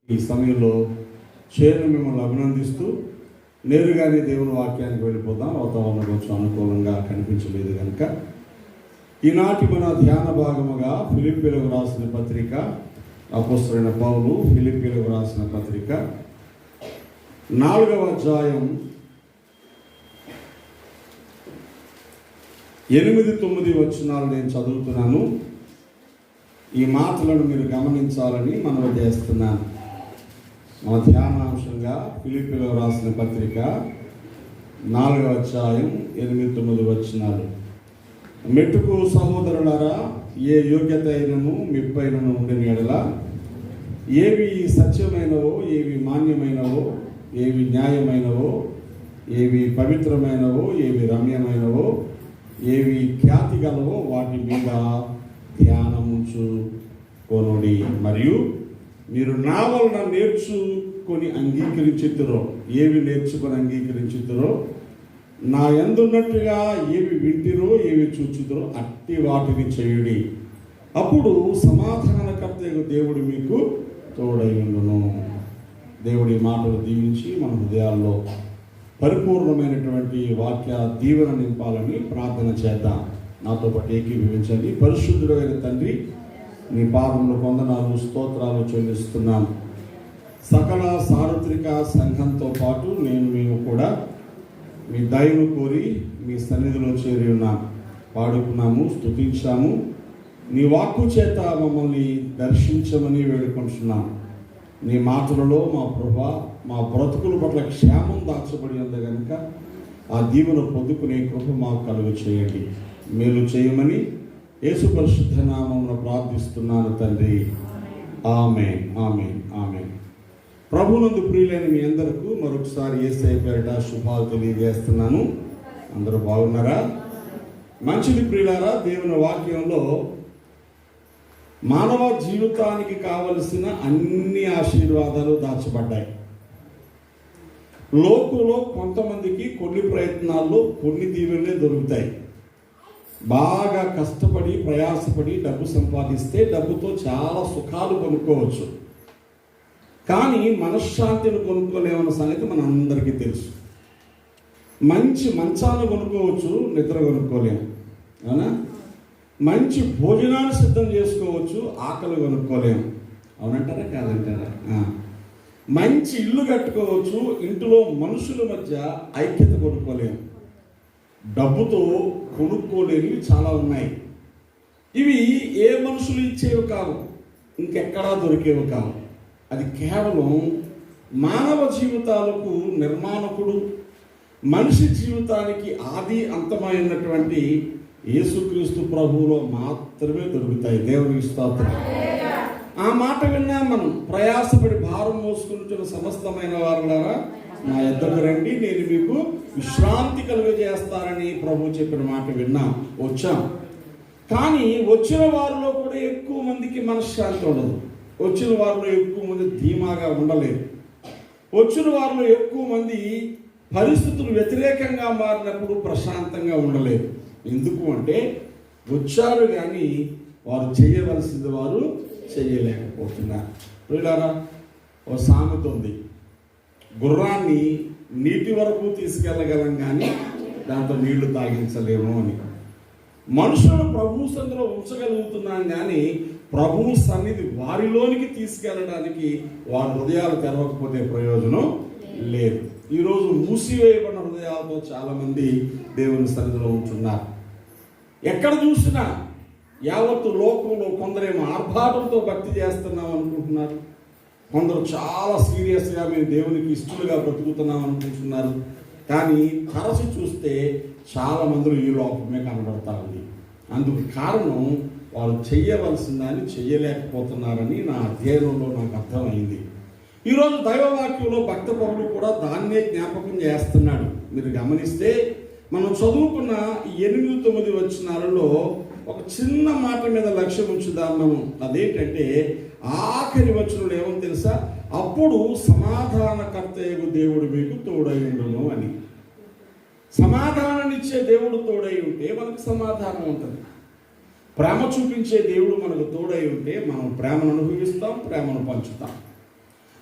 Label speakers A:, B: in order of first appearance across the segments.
A: ఈ సమయంలో చేరును మిమ్మల్ని అభినందిస్తూ నేరుగానే దేవుని వాక్యానికి వెళ్ళిపోదాం. వాతావరణం కొంచెం అనుకూలంగా కనిపించలేదు కనుక ఈనాటి మన ధ్యాన భాగముగా ఫిలిప్పీలకు రాసిన పత్రిక, అపోస్తలుడైన పౌలు ఫిలిప్పీలకు రాసిన పత్రిక 4వ అధ్యాయం 8-9 వచనాలు నేను చదువుతున్నాను. ఈ మాటలను మీరు గమనించాలని మనవి చేస్తున్నాను. మన ధ్యానాంశంగా ఫిలిప్పీలకు రాసిన పత్రిక 4వ అధ్యాయం 8-9 వచనాలు. మెట్టుకు సహోదరులారా, ఏ యోగ్యత అయినను మెప్పైనను ఉండిన ఎడల, ఏవి సత్యమైనవో, ఏవి మాన్యమైనవో, ఏవి న్యాయమైనవో, ఏవి పవిత్రమైనవో, ఏవి రమ్యమైనవో, ఏవి ఖ్యాతి గలవో వాటి మీద ధ్యానముంచుకొనుడి. మరియు మీరు నా వలన నేర్చుకొని అంగీకరించుతురో, ఏవి నేర్చుకొని అంగీకరించుతురో, నా యందున్నట్టుగా ఏవి వింటిరో, ఏవి చూచుతురో అట్టి వాటిని చేయుడి. అప్పుడు సమాధానకర్త దేవుడు మీకు తోడై ఉండును. దేవుడి మాటలు దీవించి మన హృదయాల్లో పరిపూర్ణమైనటువంటి వాక్య దీవెన నింపాలని ప్రార్థన చేద్దాం. నాతో పాటు ఏకీభవించండి. పరిశుద్ధుడైన తండ్రి, నీ పాదములు వందనాలు స్తోత్రాలు చెల్లిస్తున్నాను. సకల సార్వత్రిక సంఘంతో పాటు మేము కూడా మీ దయను కోరి మీ సన్నిధిలో చేరి ఉన్నాం, పాడుకున్నాము, స్తుతించాము. నీ వాక్కు చేత మమ్మల్ని దర్శించమని వేడుకుంటున్నాం. నీ మాటలలో మా ప్రభా, మా బ్రతుకుల పట్ల క్షేమం దాచబడి ఉంది కనుక ఆ దీవెన పొందుకునే కృప మాకు కలుగు చేయండి. మేలు చేయమని యేసు పరిశుద్ధ నామమున ప్రార్థిస్తున్నాను తండ్రి. ఆమేన్, ఆమేన్, ఆమేన్. ప్రభునందు ప్రియులైన మీ అందరికీ మరొకసారి యేసయ్య పేరిట శుభాలు తెలియజేస్తున్నాను. అందరూ బాగున్నారా? మంచిది ప్రియులారా. దేవుని వాక్యంలో మానవ జీవితానికి కావలసిన అన్ని ఆశీర్వాదాలు దాచబడ్డాయి. లోకంలో కొంతమందికి కొన్ని ప్రయత్నాల్లో కొన్ని దీవెనలే దొరుకుతాయి. బాగా కష్టపడి ప్రయాసపడి డబ్బు సంపాదిస్తే డబ్బుతో చాలా సుఖాలు కొనుక్కోవచ్చు, కానీ మనశ్శాంతిని కొనుక్కోలేమన్న సంగతి మన అందరికీ తెలుసు. మంచి మంచాన్ని కొనుక్కోవచ్చు, నిద్ర కొనుక్కోలేము, అవునా? మంచి భోజనాన్ని సిద్ధం చేసుకోవచ్చు, ఆకలి కొనుక్కోలేము, అవునంటారా కాదంటారా? మంచి ఇల్లు కట్టుకోవచ్చు, ఇంటిలో మనుషుల మధ్య ఐక్యత కొనుక్కోలేము. డబ్బుతో కొనుక్కోలేనివి చాలా ఉన్నాయి. ఇవి ఏ మనుషులు ఇచ్చేవి కావు, ఇంకెక్కడా దొరికేవి కావు. అది కేవలం మానవ జీవితాలకు నిర్మాణకుడు, మనిషి జీవితానికి ఆది అంతమైనటువంటి యేసుక్రీస్తు ప్రభువులో మాత్రమే దొరుకుతాయి. దేవునికి స్తోత్రం. ఆ మాట విన్నాం మనం. ప్రయాసపడి భారం మోసుకుంటున్న సమస్తమైన వారులారా నా యొద్దకు రండి, నేను మీకు విశ్రాంతి కలుగజేస్తానని ప్రభు చెప్పిన మాట విన్నాం, వచ్చాం. కానీ వచ్చిన వారిలో కూడా ఎక్కువ మందికి మనశ్శాంతి ఉండదు. వచ్చిన వారిలో ఎక్కువ మంది ధీమాగా ఉండలేదు. వచ్చిన వారిలో ఎక్కువ మంది పరిస్థితులు వ్యతిరేకంగా మారినప్పుడు ప్రశాంతంగా ఉండలేదు. ఎందుకు అంటే వచ్చారు కానీ వారు చేయవలసింది వారు చేయలేకపోతున్నారు. వీళ్ళారా, ఓ సామెత ఉంది, గుర్రాన్ని నీటి వరకు తీసుకెళ్ళగలం కానీ దాంతో నీళ్లు తాగించలేము అని. మనుషులను ప్రభు సన్నిధిలో ఉంచగలుగుతున్నాం కానీ ప్రభు సన్నిధి వారిలోనికి తీసుకెళ్ళడానికి వారి హృదయాలు తెరవకపోతే ప్రయోజనం లేదు. ఈరోజు మూసివేయబడిన హృదయాలతో చాలామంది దేవుని సన్నిధిలో ఉంటున్నారు. ఎక్కడ చూసినా యావత్తు లోకంలో కొందరేమో ఆర్భాటంతో భక్తి చేస్తున్నాం అనుకుంటున్నారు, కొందరు చాలా సీరియస్గా మేము దేవునికి ఇష్టలుగా బ్రతుకుతున్నాం అనుకుంటున్నారు. కానీ తరచి చూస్తే చాలా మందిలో ఈ లోకమే కనబడతా ఉంది. అందుకు కారణం వారు చెయ్యవలసిన దాన్ని చెయ్యలేకపోతున్నారని నా అధ్యయనంలో నాకు అర్థమైంది. ఈరోజు దైవవాక్యంలో భక్త పౌరుడు కూడా దాన్నే జ్ఞాపకం చేస్తున్నాడు. మీరు గమనిస్తే మనం చదువుకున్న 8-9 వచనాలలో ఒక చిన్న మాట మీద లక్ష్యం ఉంచుదాం మనం. అదేంటంటే ఆఖరి వచనంలో ఏమని తెలుసా? అప్పుడు సమాధానకర్తయగు దేవుడు మీకు తోడై ఉండును అని. సమాధానాన్ని ఇచ్చే దేవుడు తోడై ఉంటే మనకు సమాధానం ఉంటుంది. ప్రేమ చూపించే దేవుడు మనకు తోడై ఉంటే మనం ప్రేమను అనుభవిస్తాం, ప్రేమను పంచుతాం.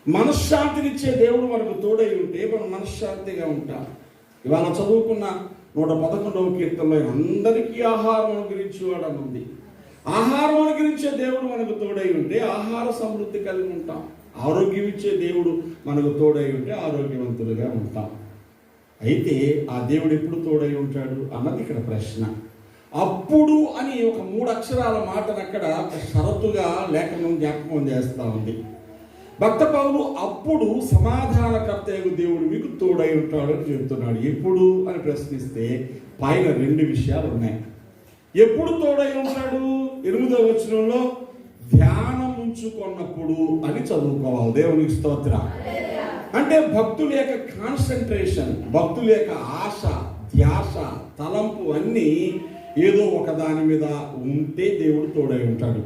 A: మనశ్శాంతినిచ్చే దేవుడు మనకు తోడై ఉంటే మనం మనశ్శాంతిగా ఉంటాం. ఇవాళ చదువుకున్న 111వ కీర్తనలో అందరికీ ఆహారం అనుగ్రహించేవాడని ఉంది. ఆహారం అనుగ్రహించే దేవుడు మనకు తోడై ఉంటే ఆహార సమృద్ధి కలిగి ఉంటాం. ఆరోగ్యం ఇచ్చే దేవుడు మనకు తోడై ఉంటే ఆరోగ్యవంతులుగా ఉంటాం. అయితే ఆ దేవుడు ఎప్పుడు తోడై ఉంటాడు అన్నది ఇక్కడ ప్రశ్న. అప్పుడు అని ఒక 3 అక్షరాల మాటను అక్కడ షరతుగా లేఖనం జ్ఞాపకం చేస్తూ ఉంది. భక్త పౌలు అప్పుడు సమాధానకర్తయ్య దేవుడు మీకు తోడై ఉంటాడు అని చెబుతున్నాడు. ఎప్పుడు అని ప్రశ్నిస్తే పైన 2 విషయాలు ఉన్నాయి. ఎప్పుడు తోడై ఉంటాడు? 8వ వచనంలో ధ్యానం ఉంచుకున్నప్పుడు అని చదువుకోవాలి. దేవునికి స్తోత్రం. అంటే భక్తుల యొక్క కాన్సన్ట్రేషన్, భక్తుల యొక్క ఆశ, ధ్యాస, తలంపు అన్నీ ఏదో ఒక దాని మీద ఉంటే దేవుడు తోడై ఉంటాడు.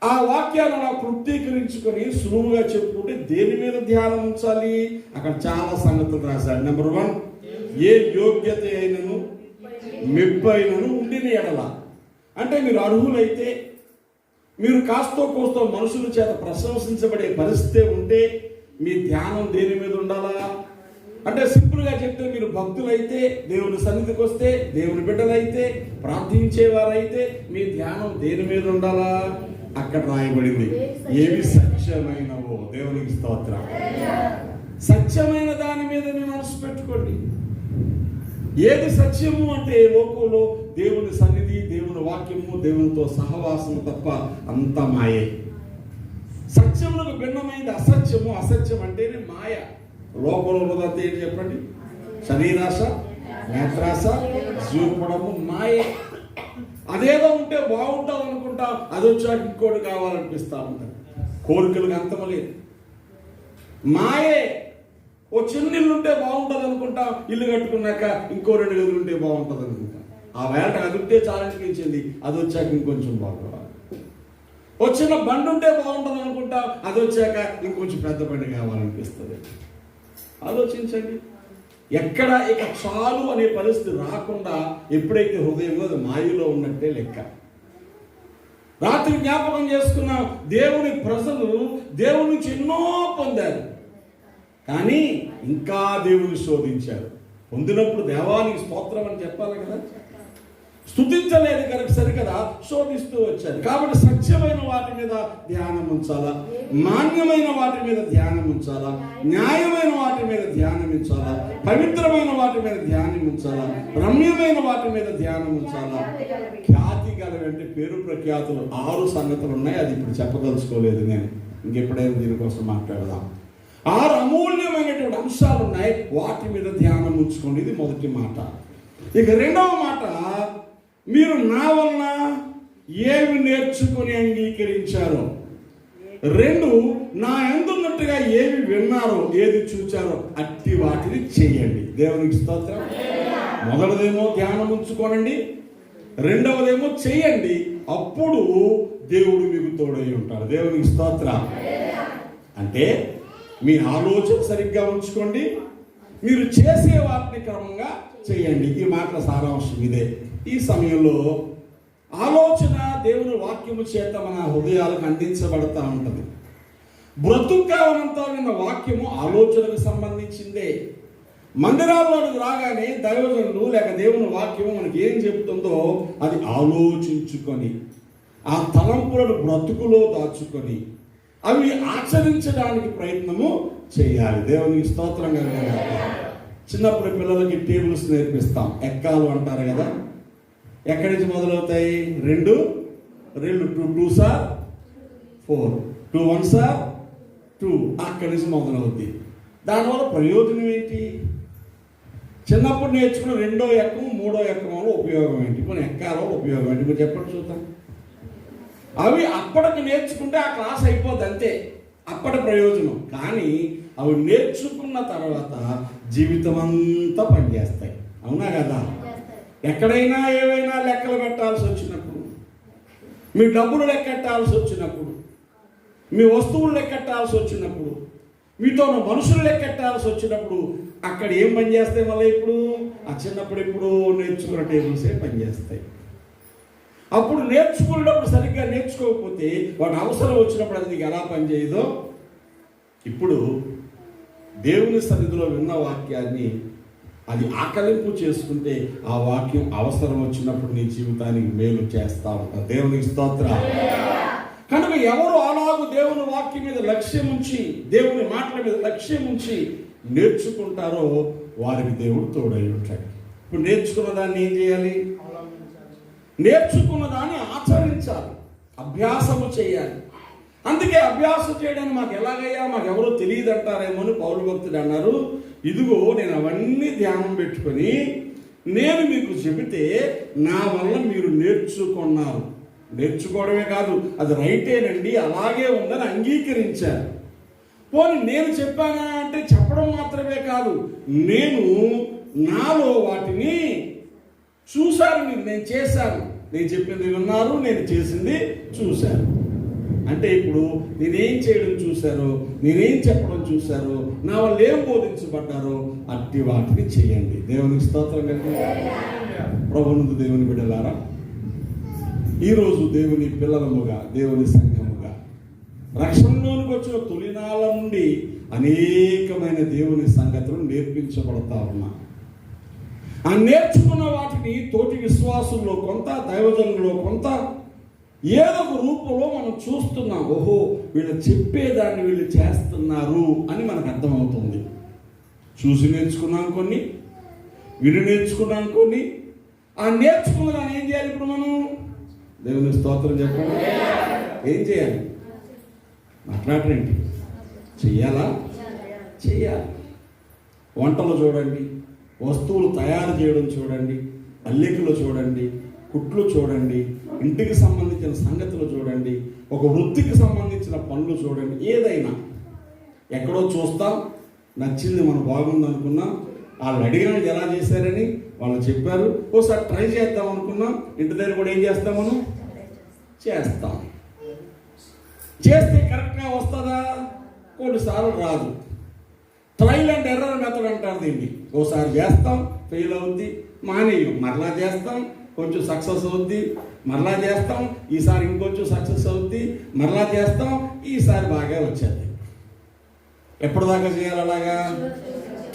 A: ఆ వాక్యాలను అలా క్లుప్తీకరించుకొని సులువుగా చెప్పుకుంటే దేని మీద ధ్యానం ఉంచాలి? అక్కడ చాలా సంగతులు రాశాడు. నెంబర్ 1, ఏ యోగ్యత అయినను మెప్పు అయినను ఉండిన ఎడల. అంటే మీరు అర్హులైతే, మీరు కాస్తో కోస్తో మనుషుల చేత ప్రశంసించబడే పరిస్థితి ఉంటే మీ ధ్యానం దేని మీద ఉండాలా? అంటే సింపుల్గా చెప్తే మీరు భక్తులైతే, దేవుని సన్నిధికి వస్తే, దేవుని బిడ్డలైతే, ప్రార్థించేవారైతే మీ ధ్యానం దేని మీద ఉండాలా? అక్కడ రాయబడింది ఏవి సత్యమైనవో. దేవునికి స్తోత్రం. సత్యమైన దాని మీద మీ మనసు పెట్టుకోండి. ఏది సత్యము అంటే లోకంలో దేవుని సన్నిధి, దేవుని వాక్యము, దేవునితో సహవాసము తప్ప అంత మాయే. సత్యములకు భిన్నమైంది అసత్యము. అసత్యం అంటేనే మాయ. లోకంలో ఉన్నదంతా ఏంటి చెప్పండి? శరీరాశ, నేత్రాశ, జీవపడము, మాయే. అదేదో ఉంటే బాగుంటుంది అనుకుంటా, అది వచ్చాక ఇంకోటి కావాలనిపిస్తా ఉంటారు. కోరికలకు అంతము లేదు. మాయే. ఓ చిన్న ఇల్లు ఉంటే బాగుంటుంది అనుకుంటా, ఇల్లు కట్టుకున్నాక ఇంకో 2 గదులు ఉంటే బాగుంటుంది అనుకుంటా. ఆ వేళ అది ఉంటే చాలా అనిపించింది, అది వచ్చాక ఇంకొంచెం బాగుంటుంది. ఓ చిన్న బండి ఉంటే బాగుంటుంది అనుకుంటా, అది వచ్చాక ఇంకొంచెం పెద్ద బండి కావాలనిపిస్తుంది. ఆలోచించండి. ఎక్కడ ఇక చాలు అనే పరిస్థితి రాకుండా ఎప్పుడైతే హృదయంలో అది మాయలో ఉన్నట్టే లెక్క. రాత్రి జ్ఞాపకం చేసుకున్నాం, దేవుని ప్రజలు దేవుని నుంచి ఎన్నో పొందారు, కానీ ఇంకా దేవుని శోధించారు. పొందినప్పుడు దేవానికి స్తోత్రం అని చెప్పాలి కదా, స్తుతించలేదు కనుక సరికదా శోధిస్తూ వచ్చారు. కాబట్టి సత్యమైన వాటి మీద ధ్యానం ఉంచాలా, మాన్యమైన వాటి మీద ధ్యానం ఉంచాలా, న్యాయమైన వాటి మీద ధ్యానం ఉంచాలా, పవిత్రమైన వాటి మీద ధ్యానం ఉంచాలా, రమ్యమైన వాటి మీద ధ్యానం ఉంచాలా. ఖ్యాతి గలవంటే పేరు ప్రఖ్యాతులు 6 సంగతులు ఉన్నాయి. అది ఇప్పుడు చెప్పదలుచుకోలేదు నేను, ఇంకెప్పుడైనా దీనికోసం మాట్లాడదాం. 6 అమూల్యమైనటువంటి అంశాలు ఉన్నాయి. వాటి మీద ధ్యానం ఉంచుకోండి. ఇది మొదటి మాట. ఇక 2వ మాట, మీరు నా వలన ఏమి నేర్చుకుని అంగీకరించారో. 2, నా యందున్నట్టుగా ఏమి విన్నారో, ఏది చూచారో అట్టి వాటిని చేయండి. దేవునికి స్తోత్రం. మొదటిదేమో ధ్యానం ఉంచుకోనండి, 2వదేమో చేయండి. అప్పుడు దేవుడు మీకు తోడై ఉంటాడు. దేవునికి స్తోత్రం. అంటే మీ ఆలోచన సరిగ్గా ఉంచుకోండి, మీరు చేసే వాటిని క్రమంగా చేయండి. ఈ మాటల సారాంశం ఇదే. ఈ సమయంలో ఆలోచన దేవుని వాక్యము చేత మన హృదయాలకు అందించబడతా ఉంటుంది. బ్రతుకాలంతా విన్న వాక్యము ఆలోచనకు సంబంధించిందే. మందిరాల్లోకి రాగానే దైవజనులు లేక దేవుని వాక్యము మనకి ఏం చెబుతుందో అది ఆలోచించుకొని, ఆ తలంపులను బ్రతుకులో దాచుకొని అవి ఆచరించడానికి ప్రయత్నము చేయాలి. దేవునికి స్తోత్రంగా. చిన్నప్పుడు పిల్లలకి టేబుల్స్ నేర్పిస్తాం. ఎక్కాలు అంటారు కదా. ఎక్కడి నుంచి మొదలవుతాయి? 2 2 2 సార్ 4, 2 1 సార్ 2, అక్కడి నుంచి మొదలవుద్ది. దానివల్ల ప్రయోజనం ఏంటి? చిన్నప్పుడు నేర్చుకున్న 2వ ఎక్కం 3వ ఎక్కమంలో ఉపయోగం ఏంటి? కొన్ని ఎక్కాలో ఉపయోగం ఏంటి? మీరు చెప్పండి చూద్దాం. అవి అప్పటికి నేర్చుకుంటే ఆ క్లాస్ అయిపోద్ది అంతే, అప్పటి ప్రయోజనం. కానీ అవి నేర్చుకున్న తర్వాత జీవితం అంతా పనిచేస్తాయి. అవునా కదా? ఎక్కడైనా ఏవైనా లెక్కలు పెట్టాల్సి వచ్చినప్పుడు, మీ డబ్బులు లెక్కెట్టాల్సి వచ్చినప్పుడు, మీ వస్తువులు లెక్కెట్టాల్సి వచ్చినప్పుడు, మీతో మనుషులు లెక్కెట్టాల్సి వచ్చినప్పుడు అక్కడ ఏం పనిచేస్తాయి? మళ్ళీ ఇప్పుడు ఆ చిన్నప్పుడు ఎప్పుడు నేర్చుకున్న టేబుల్సే పనిచేస్తాయి. అప్పుడు నేర్చుకున్నప్పుడు సరిగ్గా నేర్చుకోకపోతే వాటి అవసరం వచ్చినప్పుడు అది నీకు ఎలా పనిచేయదో ఇప్పుడు దేవుని సన్నిధిలో విన్న వాక్యాన్ని అది ఆకలింపు చేసుకుంటే ఆ వాక్యం అవసరం వచ్చినప్పుడు నీ జీవితానికి మేలు చేస్తా ఉంటారు. దేవునికి స్తోత్రం. కనుక ఎవరు అలాగూ దేవుని వాక్యం మీద లక్ష్యం ఉంచి, దేవుని మాటల మీద లక్ష్యం ఉంచి నేర్చుకుంటారో వారికి దేవుడు తోడై ఉంటాడు. ఇప్పుడు నేర్చుకున్న దాన్ని ఏం చేయాలి? నేర్చుకున్న దాన్ని ఆచరించాలి, అభ్యాసము చేయాలి. అందుకే అభ్యాసం చేయడానికి మాకు ఎలాగయ్యా, మాకు ఎవరో తెలియదు అంటారేమో అని పౌలు భక్తుడు అన్నారు. ఇదిగో నేను అవన్నీ ధ్యానం పెట్టుకొని నేను మీకు చెబితే నా వల్ల మీరు నేర్చుకున్నారు. నేర్చుకోవడమే కాదు, అది రైటేనండి, అలాగే ఉందని అంగీకరించారు. పోనీ నేను చెప్పానా అంటే చెప్పడం మాత్రమే కాదు, నేను నాలో వాటిని చూశారు. నేను చేశాను, నేను చెప్పింది విన్నారు, నేను చేసింది చూశాను. అంటే ఇప్పుడు నేనేం చేయడం చూశారో, నేనేం చెప్పడం చూశారో, నా వాళ్ళు ఏం బోధించబడ్డారో అట్టి వాటిని చేయండి. దేవునికి స్తోత్రం కలిగి ప్రభునందు దేవుని బిడ్డలారా, ఈరోజు దేవుని పిల్లలముగా, దేవుని సంఘముగా రక్షణలోనికి వచ్చిన తొలినాళ్ళ నుండి అనేకమైన దేవుని సంగతులు నేర్పించబడతా ఉన్నా. ఆ నేర్చుకున్న వాటిని తోటి విశ్వాసుల్లో కొంత, దైవజనుల్లో కొంత, ఏదో ఒక రూపంలో మనం చూస్తున్నాం. ఓహో, వీళ్ళు చెప్పేదాన్ని వీళ్ళు చేస్తున్నారు అని మనకు అర్థమవుతుంది. చూసి నేర్చుకున్నాం కొన్ని, విని నేర్చుకున్నాం కొన్ని. ఆ నేర్చుకున్న దాన్ని ఏం చేయాలి? ఇప్పుడు మనం దేవుని స్తోత్రం చెప్పండి. ఏం చేయాలి? మాట్లాడరేంటి? చెయ్యాలా? చెయ్యాలి. వంటలు చూడండి, వస్తువులు తయారు చేయడం చూడండి, అల్లికలు చూడండి, కుట్లు చూడండి, ఇంటికి సంబంధించిన సంగతులు చూడండి, ఒక వృత్తికి సంబంధించిన పనులు చూడండి. ఏదైనా ఎక్కడో చూస్తాం, నచ్చింది, మనం బాగుంది అనుకున్నాం, వాళ్ళు అడిగినది ఎలా చేశారని వాళ్ళు చెప్పారు, ఓసారి ట్రై చేద్దాం అనుకున్నాం, ఇంటి దగ్గర కూడా ఏం చేస్తాం, మనం చేస్తాం. చేస్తే కరెక్ట్గా వస్తుందా? కొన్నిసార్లు రాదు. ట్రైల్ అండ్ ఎర్రర్ మెథడ్ అంటారు దీన్ని. ఓసారి చేస్తాం, ఫెయిల్ అవుద్ది, మానేయం, మరలా చేస్తాం, కొంచెం సక్సెస్ అవుద్ది, మరలా చేస్తాం, ఈసారి ఇంకొంచెం సక్సెస్ అవుద్ది, మరలా చేస్తాం, ఈసారి బాగా వచ్చేది. ఎప్పటిదాకా చేయాలి అలాగా?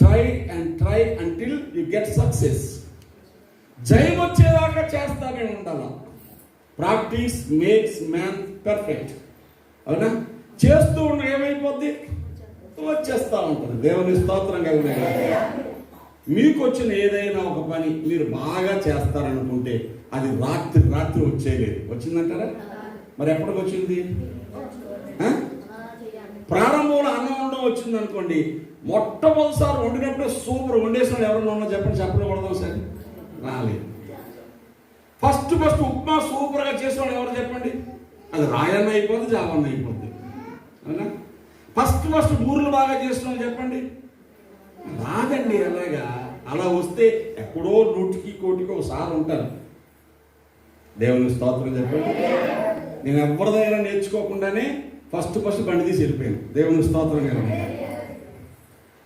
A: Try and try until you get success. జయం వచ్చేదాకా చేస్తానే ఉండాలి. Practice makes man perfect. అవునా? చేస్తూ ఉండే ఏమైపోద్ది? వచ్చేస్తూ ఉంటుంది. దేవుని స్తోత్రం కలిగిన మీకు వచ్చిన ఏదైనా ఒక పని మీరు బాగా చేస్తారనుకుంటే అది రాత్రి వచ్చేయలేదు. వచ్చిందంటారా? మరి ఎప్పటికి వచ్చింది? ప్రారంభంలో అన్నం వండడం వచ్చింది అనుకోండి, మొట్టమొదటిసారి వండినప్పుడే సూపర్ వండేసిన ఎవరన్నా ఉన్నా చెప్పండి, చెప్పకూడదు సార్, రాలేదు. ఫస్ట్ ఉప్మా సూపర్గా చేసేవాడు ఎవరు చెప్పండి? అది రాయన్న అయిపోద్ది, జావన్న అయిపోద్ది. అవునా? ఫస్ట్ బూరెలు బాగా చేస్తున్నావు చెప్పండి, రాదండి. అలాగా అలా వస్తే ఎక్కడో 100కి 1,000కి ఒకసారి ఉంటారు. దేవుని స్తోత్రం చెప్పండి. నేను ఎవరి దగ్గర నేర్చుకోకుండానే ఫస్ట్ బండి తీసి వెళ్ళిపోయాను. దేవుని స్తోత్రం గారు.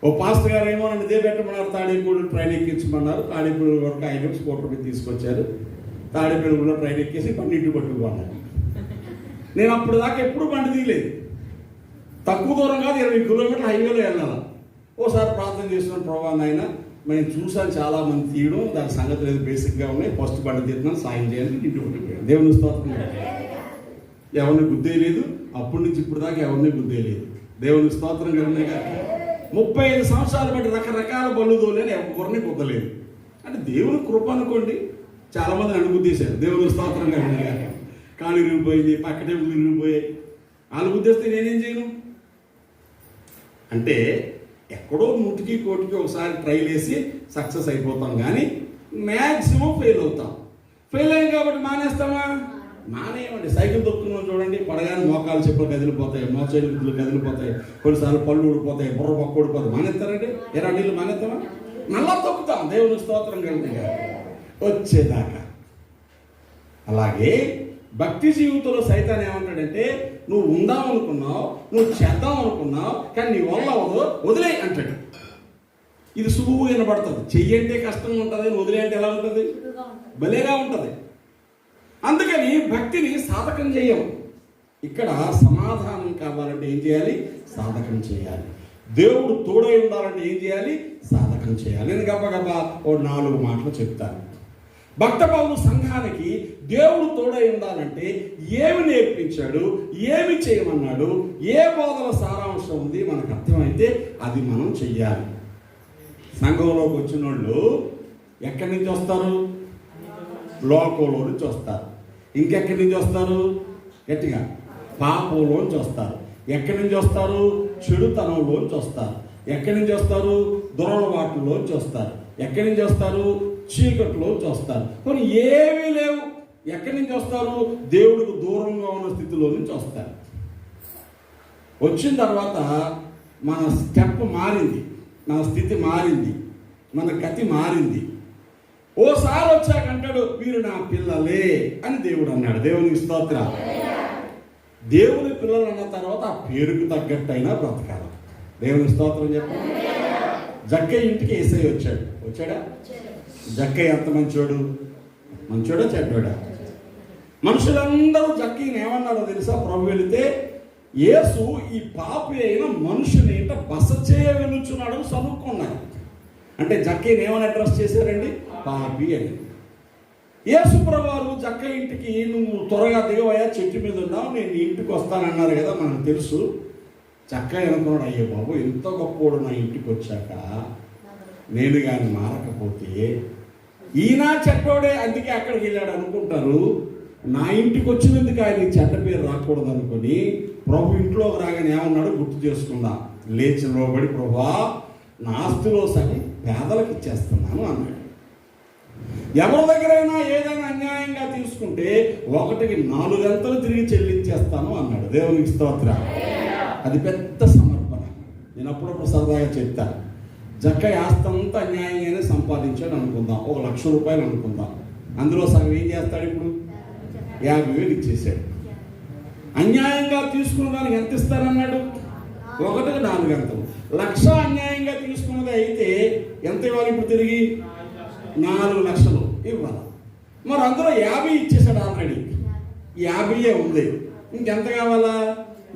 A: ఓ పాస్టర్ గారు ఏమో నన్ను దేబెట్టమన్నారు, తాడేపూడి ట్రైన్ ఎక్కించమన్నారు. తాడేపూడి వరకు 5 స్కూటర్ మీద తీసుకొచ్చారు. తాడేపూడిలో ట్రైన్ ఎక్కేసి బండి ఇంటి పట్టుకుపోన్నాను. నేను అప్పుడు దాకా ఎప్పుడు బండి తీయలేదు. తక్కువ దూరం కాదు, 20 కిలోమీటర్లు హైవేలో వెళ్ళాలి. ఓసారి ప్రార్థన చేస్తున్నాను, ప్రభా నాయన నేను చూసాను చాలా మంది తీయడం, దాని సంగతి లేదు, బేసిక్గా ఉన్నాయి, ఫస్ట్ బండి తీస్తున్నాను, సాయం చేయాలని ఇంటి పట్టుకుపోయాను. దేవుని స్తోత్రం. ఎవరిని గుద్దేయలేదు, అప్పటి నుంచి ఇప్పుడు దాకా ఎవరిని గుద్దేయలేదు. దేవుని స్తోత్రం కలిగినాక 35 సంవత్సరాలు బట్టి రకరకాల బళ్ళు తోలేని ఎవరిని గుద్దలేదు. అంటే దేవుని కృప అనుకోండి. చాలా మంది నన్ను గుద్దేశారు. దేవుని స్తోత్రం కలిగినాక కాళ్ళు విరిగిపోయింది, పక్కనే విరిగిపోయాయి. వాళ్ళు గుద్దేస్తే నేనేం చేయను? అంటే ఎక్కడో 100కి 1,000కి ఒకసారి ట్రైల్ వేసి సక్సెస్ అయిపోతాం, కానీ మ్యాక్సిమం ఫెయిల్ అవుతాం. ఫెయిల్ అయ్యాం కాబట్టి మానేస్తామా? మానేయమండి. సైకిల్ తొక్కుతున్నాం చూడండి, పడగానే మోకాలు చెప్పులు కదిలిపోతాయి, మోచేతులు గుద్దులు కదిలిపోతాయి, కొన్నిసార్లు పళ్ళు ఊడిపోతాయి, బుర్ర పక్క ఊడిపోతాయి. మానేస్తారండి? ఎరా నీళ్ళు మానేస్తామా? మళ్ళా తొక్కుతాం. దేవుని స్తోత్రం కలిగిన వచ్చేదాకా. అలాగే భక్తి జీవితంలో సైతాన్ ఏమంటాడంటే, నువ్వు ఉందాం అనుకున్నావు, నువ్వు చేద్దాం అనుకున్నావు, కానీ నీ వల్ల వదిలే అంటాడు. ఇది సులువు వినబడుతుంది. చెయ్యంటే కష్టంగా ఉంటుంది, వదిలే అంటే ఎలా ఉంటుంది? భలేగా ఉంటుంది. అందుకని భక్తిని సాధకం చేయము. ఇక్కడ సమాధానం కావాలంటే ఏం చేయాలి? సాధకం చేయాలి. దేవుడు తోడై ఉండాలంటే ఏం చేయాలి? సాధకం చేయాలి. నేను గబగబా ఓ 4 మాటలు చెప్తాను. భక్త పౌలు సంఘానికి దేవుడు తోడై ఉండాలంటే ఏమి నేర్పించాడు, ఏమి చేయమన్నాడు, ఏ బోధన సారాంశం ఉంది మనకు అర్థమైతే అది మనం చెయ్యాలి. సంఘంలోకి వచ్చిన వాళ్ళు ఎక్కడి నుంచి వస్తారు? లోకంలో నుంచి వస్తారు. ఇంకెక్కడి నుంచి వస్తారు? గట్టిగా పాపంలోంచి వస్తారు. ఎక్కడి నుంచి వస్తారు? చెడుతనంలోంచి వస్తారు. ఎక్కడి నుంచి వస్తారు? దురలవాట్లలోంచి వస్తారు. ఎక్కడి నుంచి వస్తారు? చీకట్లోంచి వస్తారు. కానీ ఏమీ లేవు. ఎక్కడి నుంచి వస్తారు? దేవుడికి దూరంగా ఉన్న స్థితిలో నుంచి వస్తారు. వచ్చిన తర్వాత మన స్టెప్ మారింది, మన స్థితి మారింది, మన గతి మారింది. ఓసారి వచ్చాక అంటాడు, వీరు నా పిల్లలే అని దేవుడు అన్నాడు. దేవునికి స్తోత్రం. దేవుని పిల్లలు అన్న తర్వాత ఆ పేరుకు తగ్గట్టయినా బ్రతకాలి. దేవుని స్తోత్రం చెప్పండి. జక్కయ్య ఇంటికి యేసయ్య వచ్చాడా? జక్కయ్య ఎంత మంచోడు? మంచోడా చెడ్డోడా? మనుషులందరూ జక్కయ్యని ఏమన్నారో తెలుసా? ప్రభు వెళితే యేసు ఈ పాపి అయిన మనుషుని బస చేయ వెలుచున్నాడు చదువుకున్నారు. అంటే జక్కయ్యని ఏమని అడ్రస్ చేశారండి? పాపి అని. యేసు ప్రభువారు జక్కయ్య ఇంటికి నువ్వు త్వరగా దిగవయ్యా, చెట్టు మీద ఉన్నావు, నేను ఇంటికి వస్తానన్నారు కదా, మనకు తెలుసు. జక్కయ్య అనుకున్నాడు, అయ్యే బాబు ఎంత గొప్పోడు నా ఇంటికి వచ్చాక నేను కానీ మారకపోతే ఈయన చెడ్డోడే అందుకే అక్కడికి వెళ్ళాడు అనుకుంటారు. నా ఇంటికి వచ్చినందుకు ఆయన చెడ్డ పేరు రాకూడదు అనుకుని ప్రభు ఇంట్లోకి రాగానే ఏమన్నాడు గుర్తు చేసుకుందా. లేచి లోబడి, ప్రభువా నా ఆస్తిలో సగం పేదలకు ఇచ్చేస్తున్నాను అన్నాడు. ఎవరి దగ్గరైనా ఏదైనా అన్యాయంగా తీసుకుంటే 1కి 4 గంటలు తిరిగి చెల్లించేస్తాను అన్నాడు. దేవునికి స్తోత్రం. అది పెద్ద సమర్పణ. నేను అప్పుడప్పుడు సరదాగా చెప్తాను. జక్కయ్య ఆస్తి అంతా అన్యాయంగానే సంపాదించాడు అనుకుందాం, 1 లక్ష రూపాయలు అనుకుందాం. అందులో సగం ఏం చేస్తాడు? ఇప్పుడు 50,000 ఇచ్చేసాడు. అన్యాయంగా తీసుకున్న దానికి ఎంత ఇస్తారన్నాడు? 1కి 4 గంటలు. 1,00,000 అన్యాయంగా తీసుకున్నది అయితే ఎంత ఇవ్వాలి? ఇప్పుడు తిరిగి 4 లక్షలు ఇవ్వాలి. మరి అందులో 50 ఇచ్చేసాడు ఆల్రెడీ. 50 ఉంది, ఇంకెంత కావాలా?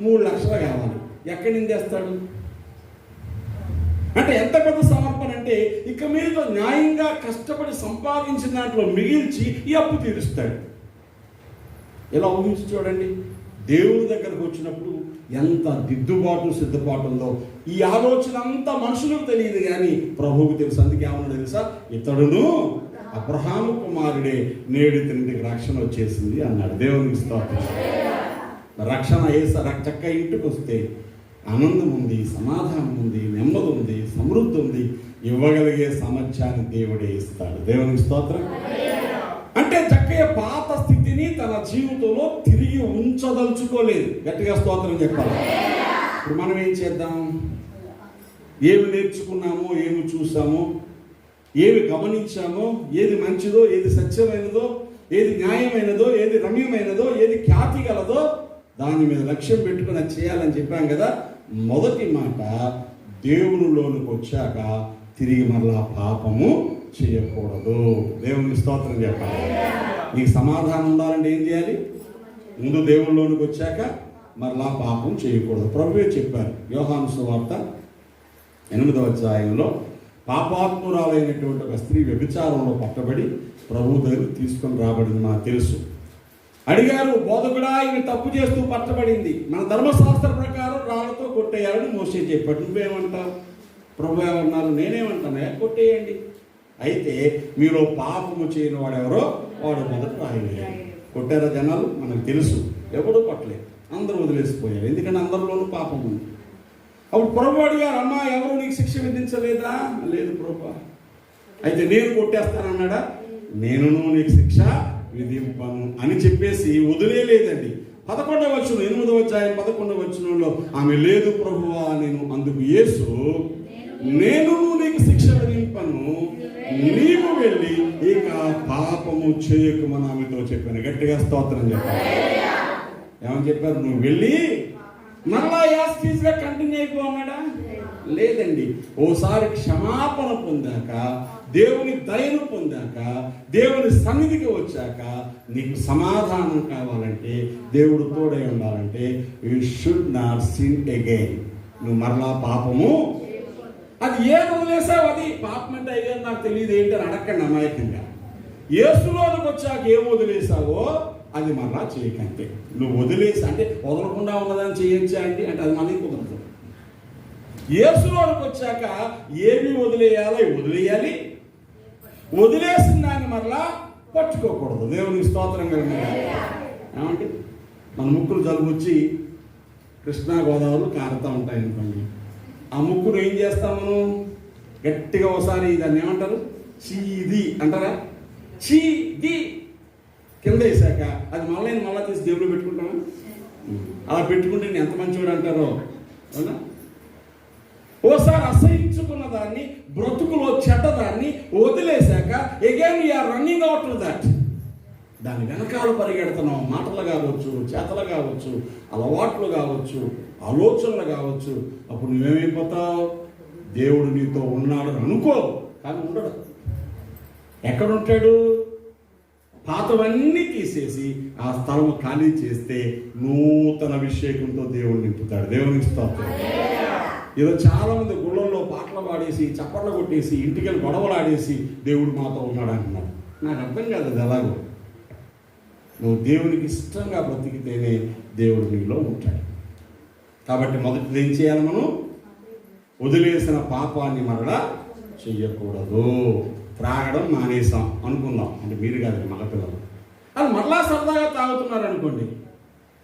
A: 3 లక్షలు కావాలి. ఎక్కడి నుంచి తెస్తాడు? అంటే ఎంత పెద్ద సమర్పణ అంటే ఇక మీద న్యాయంగా కష్టపడి సంపాదించిన దాంట్లో మిగిల్చి ఈ అప్పు తీరుస్తాడు. ఇలా ఊహించి చూడండి. దేవుడి దగ్గరకు వచ్చినప్పుడు ఎంత దిద్దుబాటు సిద్ధపాటు ఉందో. ఈ ఆలోచన అంతా మనుషులకు తెలియదు కానీ ప్రభువుకు తెలుసు. అందుకే ఏమన్నా తెలుసా? ఇతడును అబ్రహాము కుమారుడే, నేడు ఇతనికి రక్షణ వచ్చేసింది అన్నాడు. దేవునికి స్తోత్రం. రక్షణ చక్క ఇంటికి వస్తే ఆనందం ఉంది, సమాధానం ఉంది, నెమ్మది ఉంది, సమృద్ధి ఉంది. ఇవ్వగలిగే సామర్థ్యాన్ని దేవుడే ఇస్తాడు. దేవునికి స్తోత్రం. అంటే జక్కయ్య పాత స్థితిని తన జీవితంలో తిరిగి ఉంచదలుచుకోలేదు. గట్టిగా స్తోత్రం చెప్పాలి. ఇప్పుడు మనం ఏం చేద్దాం? ఏమి నేర్చుకున్నామో, ఏమి చూసామో, ఏమి గమనించామో, ఏది మంచిదో, ఏది సత్యమైనదో, ఏది న్యాయమైనదో, ఏది రమ్యమైనదో, ఏది ఖ్యాతి గలదో దాని మీద లక్ష్యం పెట్టుకుని చేయాలని చెప్పాం కదా. మొదటి మాట, దేవునిలోనికి వచ్చాక తిరిగి మరలా పాపము చేయకూడదు. దేవునికి స్తోత్రం చెప్పాలి. నీకు సమాధానం ఉండాలంటే ఏం చేయాలి? ముందు దేవునిలోనికి వచ్చాక మరలా పాపం చేయకూడదు. ప్రభువే చెప్పారు. యోహాను సువార్త 8వ అధ్యాయంలో పాపాత్మురాలైనటువంటి ఒక స్త్రీ వ్యభిచారంలో పట్టబడి ప్రభు దగ్గర తీసుకొని రాబడింది మనకు తెలుసు. అడిగారు, బోధకుడా ఈమె తప్పు చేస్తూ పట్టబడింది, మన ధర్మశాస్త్ర ప్రకారం రాళ్లతో కొట్టేయాలని మోసే చెప్పాడు. నువ్వేమంటావు? ప్రభు ఏమన్నారు? నేనేమంటాను, కొట్టేయండి. అయితే మీలో పాపము చేయని వాడెవరో వాడు మొదట రాయలేదు. కొట్టారా జనాలు? మనకు తెలుసు. ఎవడూ కొట్టలేదు, అందరూ వదిలేసిపోయారు. ఎందుకంటే అందరిలోనూ పాపం ఉంది. అప్పుడు ప్రభు అడిగారు, అమ్మా ఎవరు నీకు శిక్ష విధించలేదా? లేదు ప్రభు. అయితే నేను కొట్టేస్తానన్నాడా? నేను నీకు శిక్ష విధింపను అని చెప్పేసి వదిలేదండి. 11వ వచనం, 8వ అధ్యాయం 11వ వచనంలో ఆమె లేదు ప్రభువా నేను. అందుకు యేసు, నేను నీకు శిక్ష విధింపను, నీవు వెళ్ళి ఇక పాపము చేయకమని ఆమెతో చెప్పాను. గట్టిగా స్తోత్రం చెప్పాను. ఏమని చెప్పారు? నువ్వు వెళ్ళి మళ్ళా యాస్టీస్గా కంటిన్యూ అయిపోన్నాడా? లేదండి. ఓసారి క్షమాపణ పొందాక, దేవుని దయను పొందాక, దేవుని సన్నిధికి వచ్చాక నీకు సమాధానం కావాలంటే, దేవుడు తోడై ఉండాలంటే you should not sin again. నువ్వు మరలా పాపము, అది ఏది వదిలేసావు అది పాపం అంటే అయ్యారు నాకు తెలియదు ఏంటి అని అడగండి అమాయకంగా. యేసులోనికి వచ్చాక ఏం వదిలేసావో అది మరలా చేయకంటే. నువ్వు వదిలేసి అంటే వదలకుండా ఉన్నదాన్ని చేయొచ్చా అంటే అది మళ్ళీ కుదరదు. యేసులోనికి వచ్చాక ఏమి వదిలేయాలో వదిలేయాలి, వదిలేసిన దాన్ని మరలా పట్టుకోకూడదు. దేవునికి స్తోత్రం కలిగిన ఏమంటే మన ముక్కులు జలుబు వచ్చి కృష్ణా గోదావరిలో కారుతూ ఉంటాయి అనుకోండి, ఆ ముక్కును ఏం చేస్తాం మనం గట్టిగా ఒకసారి దాన్ని ఏమంటారు చీది అంటారా, చీది కింద వేసాక అది మళ్ళీ తీసి దేవుడు పెట్టుకుంటామా? అలా పెట్టుకుంటే నేను ఎంత మంచివాడు అంటారో అవునా. ఓసారి అసహించుకున్న దాన్ని బ్రతుకులో చెడ్డదాన్ని వదిలేశాక again you're running out to that. దాని వెనకాల పరిగెడుతున్నాం. మాటలు కావచ్చు, చేతలు కావచ్చు, అలవాట్లు కావచ్చు, ఆలోచనలు కావచ్చు. అప్పుడు నువ్వేమైపోతావు? దేవుడు నీతో ఉన్నాడు అనుకో, కానీ ఉండడు. ఎక్కడుంటాడు? పాతవన్నీ తీసేసి ఆ స్థలం ఖాళీ చేస్తే నూతన అభిషేకంతో దేవుడు నింపుతాడు. దేవునికి స్తోత్రం. ఈరోజు చాలా మంది గుళ్ళల్లో పాటలు పాడేసి చప్పట్లు కొట్టేసి ఇంటికెళ్ళి గొడవలు ఆడేసి దేవుడు మాతో ఉన్నాడు అంటున్నాడు. నాకు అర్థం కాదు అది ఎలాగో. నువ్వు దేవునికి ఇష్టంగా బ్రతికితేనే దేవుడు నీలో ఉంటాడు. కాబట్టి మొదటిది ఏం చేయాలి? మనం వదిలేసిన పాపాన్ని మరలా చెయ్యకూడదు. త్రాగడం మానేసాం అనుకుందాం, అంటే మీరు కాదు మగపిల్లలు. అది మరలా సరదాగా తాగుతున్నారు అనుకోండి.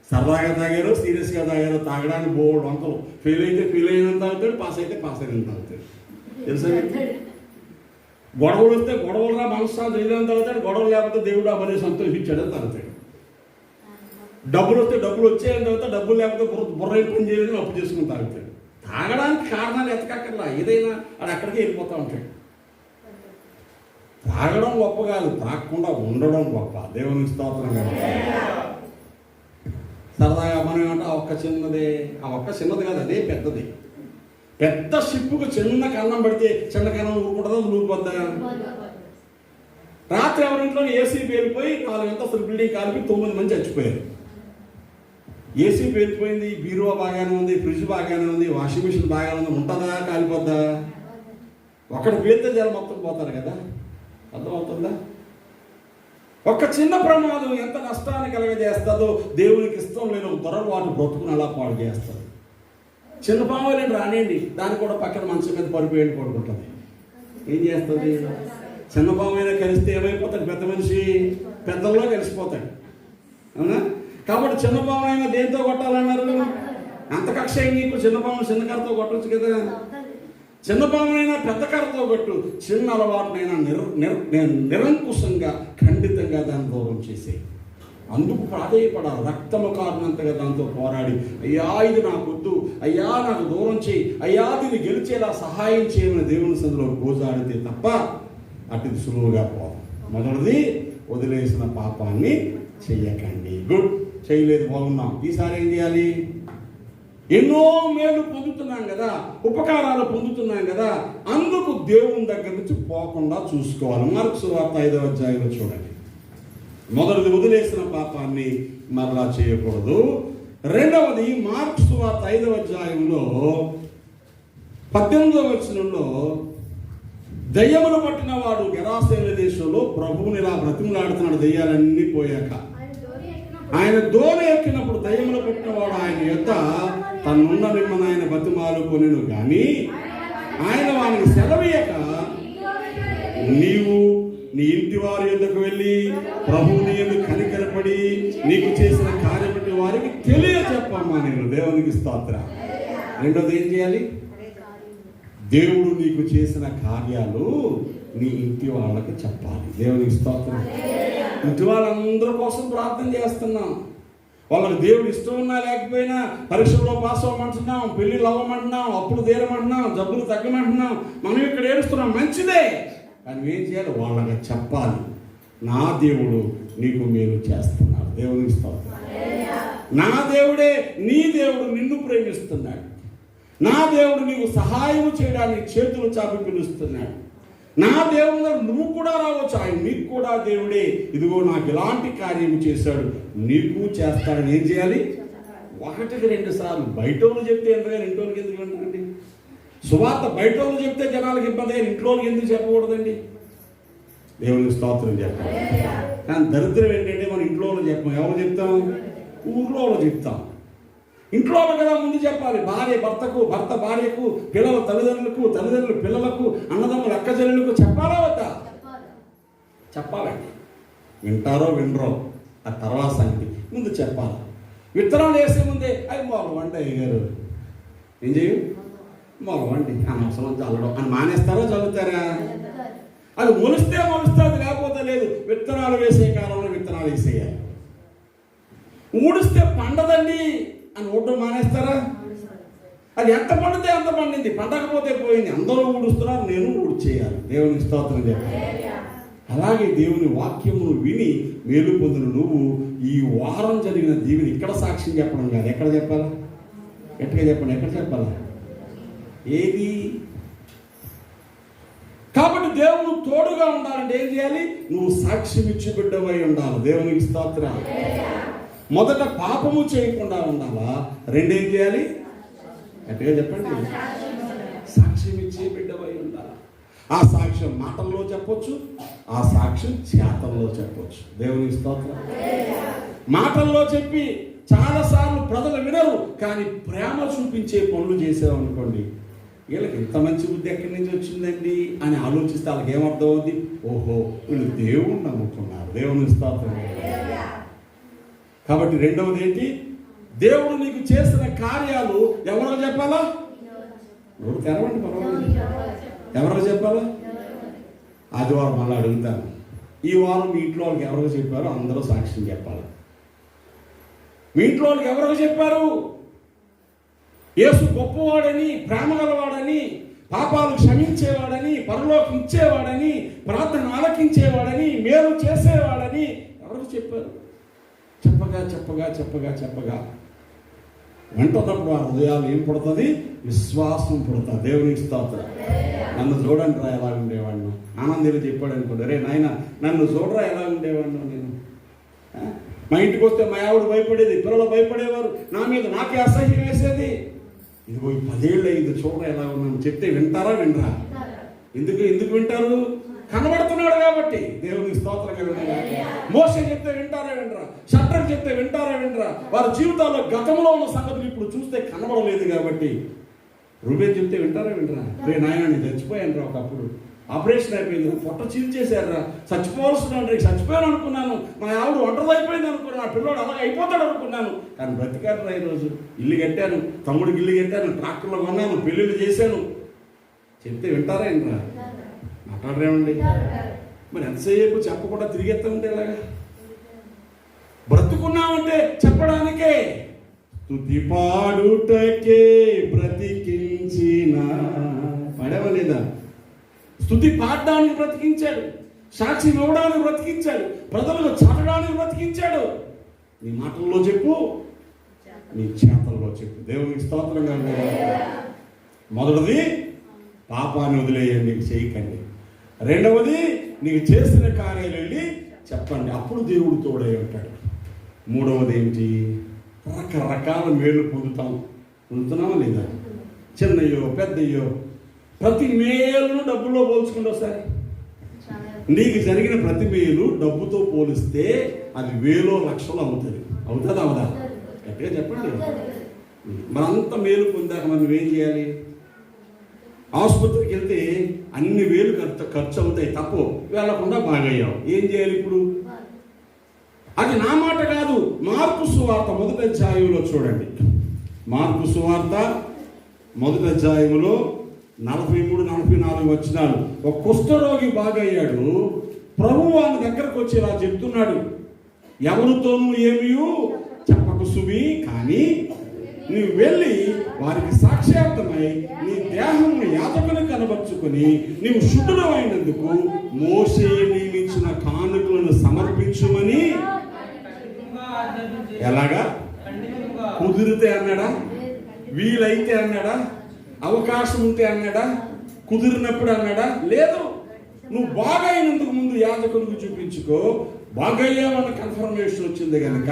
A: సరదాగా తాగారు, సీరియస్గా తాగారు, తాగడానికి బోర్డు వంకలు. ఫెయిల్ అయితే ఫెయిల్ అయినంత తాగుతాడు, పాస్ అయితే పాస్ అయినంత తాగుతాడు. తెలుసా? గొడవలు వస్తే గొడవలుగా మనస్సాలు చేయలేని తాగుతాడు, గొడవలు లేకపోతే దేవుడు అమరే సంతోషించాడని తాగుతాడు. డబ్బులు వస్తే డబ్బులు వచ్చాయని తాగుతాడు, డబ్బులు లేకపోతే బుర్ర పని చేయలేదని అప్పు చేసుకుని తాగుతాడు. తాగడానికి కారణాలు ఎతకక్కర్లా, ఏదైనా అది అక్కడికి వెళ్ళిపోతూ ఉంటాడు. తాగడం గొప్ప కాదు, తాగకుండా ఉండడం గొప్ప. దేవునికి స్తోత్రం. సరదాగా మనం ఏమంటే ఆ ఒక్క చిన్నదే, ఆ ఒక్క చిన్నది కాదు, అదే పెద్దది. పెద్ద షిప్పుకు చిన్న కన్నం పడితే చిన్న కన్నం ఊరుకుంటుందా, ఊరుకుపోద్దా? రాత్రి ఎవరింట్లో ఏసీ పేలిపోయి 4 అంతస్తుల బిల్డింగ్ కాలిపి 9 మంది చచ్చిపోయారు. ఏసీ పేలిపోయింది, బీరువా బాగానే ఉంది, ఫ్రిడ్జ్ బాగానే ఉంది, వాషింగ్ మిషన్ బాగానే ఉంది, ఉంటుందా కాలిపోద్దా? ఒకటి పేలితే జనం మొత్తం పోతారు కదా, అర్థమవుతుందా? ఒక చిన్న ప్రమాదం ఎంత నష్టాన్ని కలగజేస్తుందో దేవునికి ఇష్టం లేని ఒక దొరవాటు బ్రతుకుని అలా పాడు చేస్తుంది. చిన్న పాములేండి రానియండి, దాన్ని కూడా పక్కన మంచం మీద పడిపోయి పడుకుంటుంది. ఏం చేస్తుంది? చిన్న పాము అయినా కలిస్తే ఏమైపోతాడు? పెద్ద మనిషి పెద్దల్లో కలిసిపోతాడు, అవునా? కాబట్టి చిన్న పాము అయినా దేంతో కొట్టాలన్నారు? అంత కక్ష నీకు చిన్న పాము చిన్న కర్రతో కొట్టవచ్చు కదా. చిన్న పామునైనా పెద్ద కర్రతో కొట్టు, చిన్న అలవాటునైనా నిరంకుశంగా ఖండితంగా దాన్ని దూరం చేసే. అందుకు ప్రాధేయపడాలి. రక్తము కారణంతగా దాంతో పోరాడి, అయ్యా ఇది నాకు వద్దు, అయ్యా నాకు దూరం చేయి, అయ్యా దీన్ని గెలిచేలా సహాయం చేయమని దేవుని సందులో గోజాడితే తప్ప అటు సులువుగా పోదు. మొదటిది వదిలేసిన పాపాన్ని చెయ్యకండి. గుడ్, చేయలేదు, బాగున్నాం. ఈసారి ఏం చేయాలి? ఎన్నో మేలు పొందుతున్నాం కదా, ఉపకారాలు పొందుతున్నాం కదా, అందుకు దేవుని దగ్గర నుంచి పోకుండా చూసుకోవాలి. మార్కు సువార్త 5వ అధ్యాయంలో చూడండి. మొదటిది వదిలేసిన పాపాన్ని మరలా చేయకూడదు. రెండవది మార్కు సువార్త 5వ అధ్యాయంలో 18వ వచనంలో దయ్యములు పట్టిన వాడు గెరాసేన దేశంలో ప్రభువుని ఇలా బ్రతిమలాడుతున్నాడు. దయ్యాలన్నీ పోయాక ఆయన దోణి ఎక్కినప్పుడు దయ్యములు పట్టిన వాడు ఆయన యొద్ద తన్నున్న నిమ్మను ఆయన బతిమాలు కొనెను గాని ఆయన వానికి సెలవీయక, నీవు నీ ఇంటి వారి యొద్దకు వెళ్ళి ప్రభువుని యందు కనికరపడి నీకు చేసిన కార్యం బట్టి వారికి తెలియజెప్పమ్మా. నేను దేవునికి స్తోత్రం. రెండోది ఏం చేయాలి? దేవుడు నీకు చేసిన కార్యాలు నీ ఇంటి వాళ్ళకి చెప్పాలి. దేవునికి స్తోత్రం. ఇంటి వాళ్ళందరి కోసం ప్రార్థన చేస్తున్నాం. వాళ్ళకి దేవుడు ఇష్టం ఉన్నా లేకపోయినా పరీక్షల్లో పాస్ అవ్వమంటున్నాం, పెళ్ళిళ్ళు అవ్వమంటున్నాం, అప్పులు తీరమంటున్నాం, జబ్బులు తగ్గమంటున్నాం. మనం ఇక్కడ ఏడుస్తున్నాం, మంచిదే. కానీ ఏం చేయాలి? వాళ్ళకి చెప్పాలి, నా దేవుడు నీకు మేలు చేస్తున్నాడు. దేవునికి స్తోత్రం. నా దేవుడే నీ దేవుడు నిన్ను ప్రేమిస్తున్నాడు. నా దేవుడు నీకు సహాయం చేయడానికి చేతులు చాపి పిలుస్తున్నాడు. నా దేవుడు నువ్వు కూడా రావచ్చు, ఆయన నీకు కూడా దేవుడే. ఇదిగో నాకు ఇలాంటి కార్యం చేశాడు, నీకు చేస్తాడని ఏం చేయాలి? ఒకటికి 2 సార్లు. బయట వాళ్ళు చెప్తే ఎంతగానో ఇంట్లోకి ఎందుకు వింటారండి? సువార్త బయట వాళ్ళు చెప్తే జనాలకు ఇబ్బంది, ఇంట్లోకి ఎందుకు చెప్పకూడదండి? దేవునికి స్తోత్రం చెప్పాలి. కానీ దరిద్రం ఏంటంటే మనం ఇంట్లో చెప్పాం. ఎవరు చెప్తాం? ఊర్లో చెప్తాం. ఇంట్లో కదా ముందు చెప్పాలి. భార్య భర్తకు, భర్త భార్యకు, పిల్లల తల్లిదండ్రులకు, తల్లిదండ్రులు పిల్లలకు, అన్నదమ్ములు అక్కచెల్లెలకు చెప్పాలా వద్దా? చెప్పాలండి. వింటారో వినరో ఆ తర్వాత సంగతి, ముందు చెప్పాలి. విత్తనాలు వేసే ముందే అవి మొలవండి అయ్యగారు, ఏం చేయు మొలవండి అనవసరం చల్లడం అని మానేస్తారో చల్లుతారా? అది మొలిస్తే మొలుస్తుంది, లేకపోతే లేదు. విత్తనాలు వేసే కాలంలో విత్తనాలు వేసేయాలి. ఊడిస్తే పండదండి అని ఊడడం మానేస్తారా? అది ఎంత పండితే అంత పండింది, పండకపోతే పోయింది. అందరూ ఊడుస్తున్నారు, నేను ఊడ్చేయాలి. దేవునికి స్తోత్రం చెప్పాలి. అలాగే దేవుని వాక్యమును విని మేలు పొందిన నువ్వు ఈ వారం జరిగిన దీవిని ఇక్కడ సాక్ష్యం చెప్పడం కాదు, ఎక్కడ చెప్పాలా? గట్టిగా చెప్పండి, ఎక్కడ చెప్పాలా? ఏది? కాబట్టి దేవుడు తోడుగా ఉండాలంటే ఏం చేయాలి? నువ్వు సాక్ష్యం ఇచ్చి బిడ్డవై ఉండాలి. దేవునికి స్తోత్రం. మొదట పాపము చేయకుండా ఉండాలా, రెండేం చేయాలి? గట్టిగా చెప్పండి, సాక్ష్యం ఇచ్చే బిడ్డవై ఉండాలి. ఆ సాక్ష్యం మాటల్లో చెప్పొచ్చు, ఆ సాక్ష్యం చేతల్లో చెప్పొచ్చు. దేవునికి స్తోత్రం. మాటల్లో చెప్పి చాలాసార్లు ప్రజలు వినరు, కానీ ప్రేమ చూపించే పనులు చేసామనుకోండి, వీళ్ళకి ఇంత మంచి బుద్ధి ఎక్కడి నుంచి వచ్చిందండి అని ఆలోచిస్తే వాళ్ళకి ఏమర్థం అవుద్ది? ఓహో, వీళ్ళు దేవుణ్ణి నమ్ముకున్నారు. దేవునికి స్తోత్రం. కాబట్టి రెండవది ఏంటి? దేవుడు నీకు చేసిన కార్యాలు ఎవరో చెప్పాలా? నోరు తెరవండి, పర్వాలేదు. ఎవరో చెప్పాలా? ఆదివారం మళ్ళీ అడుగుతాను. ఈ వారం మీ ఇంట్లో వాళ్ళకి ఎవరో చెప్పారో అందరూ సాక్ష్యం చెప్పాలి. మీ ఇంట్లో వాళ్ళకి ఎవరో చెప్పారు యేసు గొప్పవాడని, ప్రేమ గలవాడని, పాపాలు క్షమించేవాడని, పరలోకం ఇచ్చేవాడని, ప్రార్థన ఆలకించేవాడని, మేలు చేసేవాడని ఎవరికి చెప్పారు? చెప్పగా చెప్పగా చెప్పగా చెప్పగా వెంటన్నప్పుడు ఆ హృదయాలు ఏం పుడుతుంది? విశ్వాసం పుడుతుంది. దేవునికి స్తోత్రం. నన్ను చూడండి రా ఎలా ఉండేవాడిను. ఆనందేవి చెప్పాడు అనుకోండి, రే నాయన నన్ను చూడరా ఎలా ఉండేవాడిను నేను. మా ఇంటికి వస్తే మా ఆవిడ భయపడేది, పిల్లలు భయపడేవారు, నా మీద నాకే అసహ్యం వేసేది. ఇదిగో 10 ఏళ్ళు అయింది, చూడరా ఎలా ఉన్నాను చెప్తే వింటారా వినరా? ఎందుకు వింటారు? కనబడుతున్నాడు కాబట్టి. దేవునికి స్తోత్రంగా వినరా? మోసే చెప్తే వింటారా వినరా? షట్రకు చెప్తే వింటారా వినరా? వారి జీవితాల్లో గతంలో ఉన్న సంగతులు ఇప్పుడు చూస్తే కనబడలేదు కాబట్టి. రూబేన్ చెప్తే వింటారా వినరా? రే నాయన నేను చచ్చిపోయాను రా, ఒకప్పుడు ఆపరేషన్ అయిపోయింది, పొట్ట చీల్చేశారా, చచ్చిపోవలసిన చచ్చిపోయాను అనుకున్నాను, మా ఆవిడ ఒంటరి అయిపోయింది అనుకున్నాను, నా పిల్లోడు అలాగే అయిపోతాడు అనుకున్నాను, కానీ బ్రతికాడు రా. ఈరోజు ఇల్లు కట్టాను, తమ్ముడికి ఇల్లు కట్టాను, ట్రాక్టర్లో కొన్నాను, పెళ్ళిళ్ళు చేశాను. చెప్తే వింటారా వినరా? మాట్లాడరేమండి? మరి ఎంతసేపు చెప్పకుండా తిరిగెత్తామంటే ఎలాగా? బ్రతుకున్నామంటే చెప్పడానికే. స్తుతి పాడుటకే బ్రతికించిన పాడేవలేదా? స్తుతి పాడడానికి బ్రతికించాడు, సాక్ష్యం ఇవ్వడానికి బ్రతికించాడు, ప్రజలకు చాటడానికి బ్రతికించాడు. నీ మాటల్లో చెప్పు, నీ చేతల్లో చెప్పు. దేవునికి స్తోత్రంగా. మొదటిది పాపాన్ని వదిలేయండి, నీకు చేయకండి. రెండవది నీకు చేసిన కార్యాలు వెళ్ళి చెప్పండి, అప్పుడు దేవుడు తోడై ఉంటాడు. మూడవది ఏంటి? రకరకాల మేలు పొందుతున్నామా లేదా? చిన్నయ్యో పెద్దయ్యో ప్రతి మేలును డబ్బులో పోల్చుకుంటూ ఒకసారి. నీకు జరిగిన ప్రతి మేలు డబ్బుతో పోలిస్తే అది వేలో లక్షలు అవుతుంది. అవుతుందా అవదా? ఎక్కడే చెప్పండి. మనంత మేలు పొందాక మనం ఏం చేయాలి? ఆసుపత్రికి వెళ్తే అన్ని వేలు ఖర్చు అవుతాయి, తప్పు వెళ్ళకుండా బాగయ్యావు. ఏం చేయాలి ఇప్పుడు? అది నా మాట కాదు. మార్కు సువార్త 1వ అధ్యాయంలో చూడండి. మార్కు సువార్త 1వ అధ్యాయంలో 43-44 వచనాలు. ఒక కుష్ఠరోగి బాగయ్యాడు. ప్రభువు ఆయన దగ్గరకు వచ్చి ఇలా చెప్తున్నాడు, ఎవరితోనూ ఏమీ చెప్పకు సుమి, కానీ నీవు వెళ్ళి వారికి సాక్ష్యార్థమై నీ దేహమును యాజకుని కనబరుచుకొని నీవు శుద్ధుడమైనందుకు మోషే నియమించిన కానుకలను సమర్పించుమని. ఎలాగా? కుదిరితే అన్నాడా? వీలైతే అన్నాడా? అవకాశం ఉంటే అన్నాడా? కుదిరినప్పుడు అన్నాడా? లేదు. నువ్వు బాగైనందుకు ముందు యాజకునికి చూపించుకో, బాగయ్యామన్న కన్ఫర్మేషన్ వచ్చింది కనుక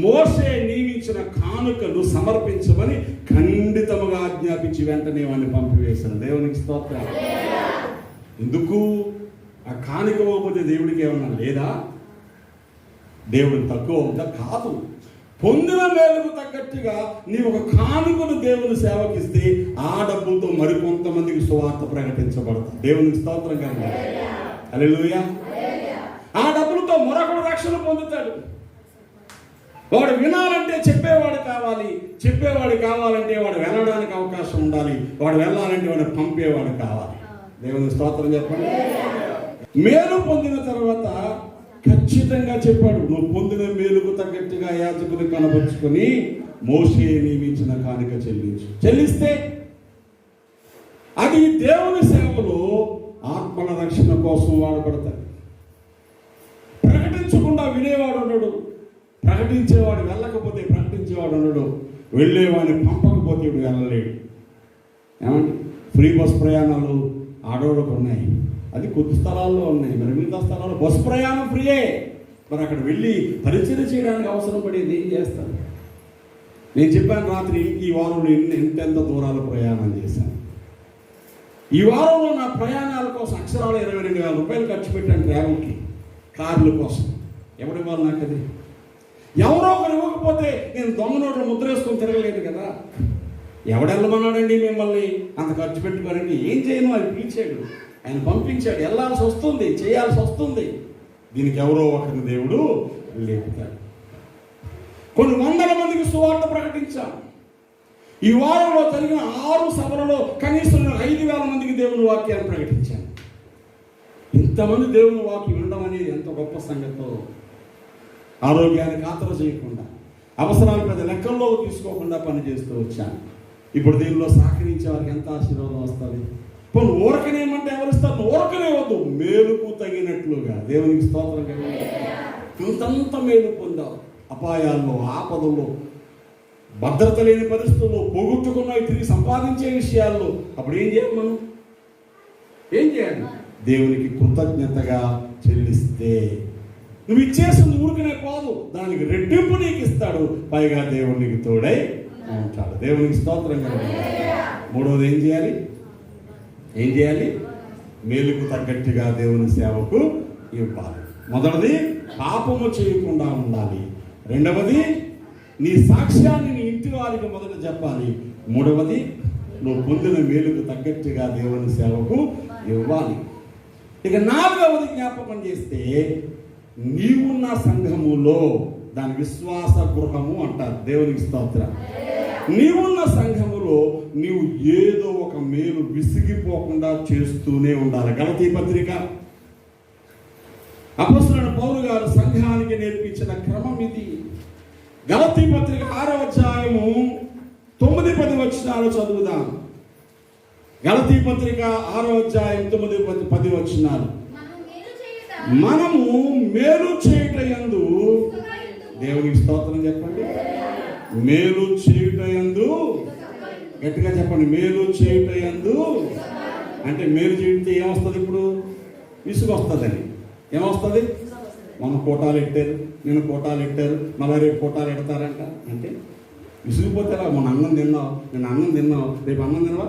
A: మోషే నియమించిన కానుకలు సమర్పించమని ఖండితముగా ఆజ్ఞాపించి వెంటనే వాడిని పంపివేశాను. దేవునికి స్తోత్రం. ఎందుకు? ఆ కానుక ఇవ్వకపోతే దేవుడికి ఏమన్నా లేదా? దేవుడికి తక్కువ ఉందా? కాదు. పొందిన మేలుకు తగ్గట్టుగా నీ ఒక కానుకను దేవుని సేవకిస్తే ఆ డబ్బులతో మరికొంతమందికి సువార్త ప్రకటించబడతాం. దేవునికి స్తోత్రం కనుక హల్లెలూయా. ఆ డబ్బులతో మరొకడు రక్షణ పొందుతాడు. వాడు వినాలంటే చెప్పేవాడు కావాలి, చెప్పేవాడు కావాలంటే వాడు వెళ్ళడానికి అవకాశం ఉండాలి, వాడు వెళ్ళాలంటే వాడు పంపేవాడు కావాలి. దేవుని స్తోత్రం చెప్పండి. మేలు పొందిన తర్వాత ఖచ్చితంగా చెప్పాడు, నువ్వు పొందిన మేలుకు తగ్గట్టుగా యాజకుని కనబరుచుకొని మోషే నియమించిన కానుక చెల్లిస్తే అది దేవుని సేవలో ఆత్మల రక్షణ కోసం వాడబడతాయి. ప్రకటించకుండా వినేవాడు ఉండడు, ప్రకటించేవాడు వెళ్ళకపోతే ప్రకటించేవాడు ఉండడు, వెళ్ళేవాడిని పంపకపోతే ఇప్పుడు వెళ్ళలేడు. ఏమండి, ఫ్రీ బస్ ప్రయాణాలు ఆడవాళ్ళకు ఉన్నాయి, అది కొద్ది స్థలాల్లో ఉన్నాయి. మరి మిగతా స్థలాల్లో బస్సు ప్రయాణం ఫ్రీయే. మరి అక్కడ వెళ్ళి పరిచయం చేయడానికి అవసరం పడేది ఏం చేస్తాను? నేను చెప్పాను రాత్రి, ఈ వారంలో ఎంతెంత దూరాలు ప్రయాణం చేశాను. ఈ వారంలో నా ప్రయాణాల కోసం అక్షరాలు 22,000 రూపాయలు ఖర్చు పెట్టాను ట్రావెల్కి, కార్ల కోసం. ఎవరు ఇవ్వాలి నాకు? అది ఎవరో ఒకరు ఇవ్వకపోతే నేను దొంగ నోట్లు ముద్ర వేసుకొని తిరగలేదు కదా. ఎవడెళ్ళమన్నాడండి మిమ్మల్ని అంత ఖర్చు పెట్టుకోనండి? ఏం చేయను, ఆయన పిలిచాడు, ఆయన పంపించాడు, వెళ్ళాల్సి వస్తుంది, చేయాల్సి వస్తుంది. దీనికి ఎవరో ఒకరిని దేవుడు లేపుతాడు. కొన్ని వందల మందికి సువార్త ప్రకటించాను. ఈ వారంలో జరిగిన 6 సభలలో కనీసం 5,000 మందికి దేవుని వాక్యాన్ని ప్రకటించాను. ఇంతమంది దేవుని వాక్యం వినడం అనేది ఎంత గొప్ప సంగతో. ఆరోగ్యాన్ని ఖాతరు చేయకుండా, అవసరాలు పెద్ద లెక్కల్లో తీసుకోకుండా పనిచేస్తూ వచ్చాను. ఇప్పుడు దీనిలో సహకరించే వారికి ఎంత ఆశీర్వాదం వస్తుంది. ఇప్పుడు ఊరకనేమంటే ఎవరిస్తారు? ఊరకనే వద్దు, మేలుకు తగినట్లుగా. దేవునికి స్తోత్రం కదా. ఇంతంత మేలు పొందావు. అపాయాల్లో, ఆపదల్లో, భద్రత లేని పరిస్థితుల్లో, పోగొట్టుకున్నవి తిరిగి సంపాదించే విషయాల్లో అప్పుడు ఏం చేయాలి? మనం ఏం చేయాలి? దేవునికి కృతజ్ఞతగా చెల్లిస్తే నువ్వు ఇచ్చేసింది ఊరికనే పోదు, దానికి రెట్టింపు నీకు ఇస్తాడు, పైగా దేవునికి తోడై ఉంటాడు. దేవునికి స్తోత్రం కదా. మూడవది ఏం చేయాలి? మేలుకు తగ్గట్టుగా దేవుని సేవకు ఇవ్వాలి. మొదటిది పాపము చేయకుండా ఉండాలి. రెండవది నీ సాక్ష్యాన్ని నీ ఇంటి వారికి మొదట చెప్పాలి. మూడవది నువ్వు పొందిన మేలుకు తగ్గట్టుగా దేవుని సేవకు ఇవ్వాలి. ఇక 4వది జ్ఞాపకం చేస్తే, నీవున్న సంఘములో, దాని విశ్వాస గృహము అంటారు. దేవునికి స్తోత్రం. నీవున్న సంఘములో నీవు ఏదో ఒక మేలు విసిగిపోకుండా చేస్తూనే ఉండాలి. గలతీ పత్రిక అపొస్తలుడైన పౌలు గారు సంఘానికి నేర్పించిన క్రమం ఇది. గలతీ పత్రిక 6వ అధ్యాయము 9-10 వచనాలు చదువుదాం. గలతీ పత్రిక 6వ అధ్యాయం 9-10 వచనాలు. మనము మేలు చేయుట యందు, దేవునికి స్తోత్రం చెప్పండి, మేలు చేయుట యందు, గట్టిగా చెప్పండి, మేలు చేయుట యందు. అంటే మేలు చేయుడితే ఏమొస్తుంది? ఇప్పుడు విసుగు వస్తుందని. ఏమొస్తుంది? మన కోటాలు ఎట్టారు, నేను కోటాలు ఎట్టారు, మళ్ళీ రేపు కోటాలు ఎడతారంట. అంటే విసిగిపోతే మన అన్నం తిన్నావు, నేను అన్నం తిన్నావు, రేపు అన్నం తినవా?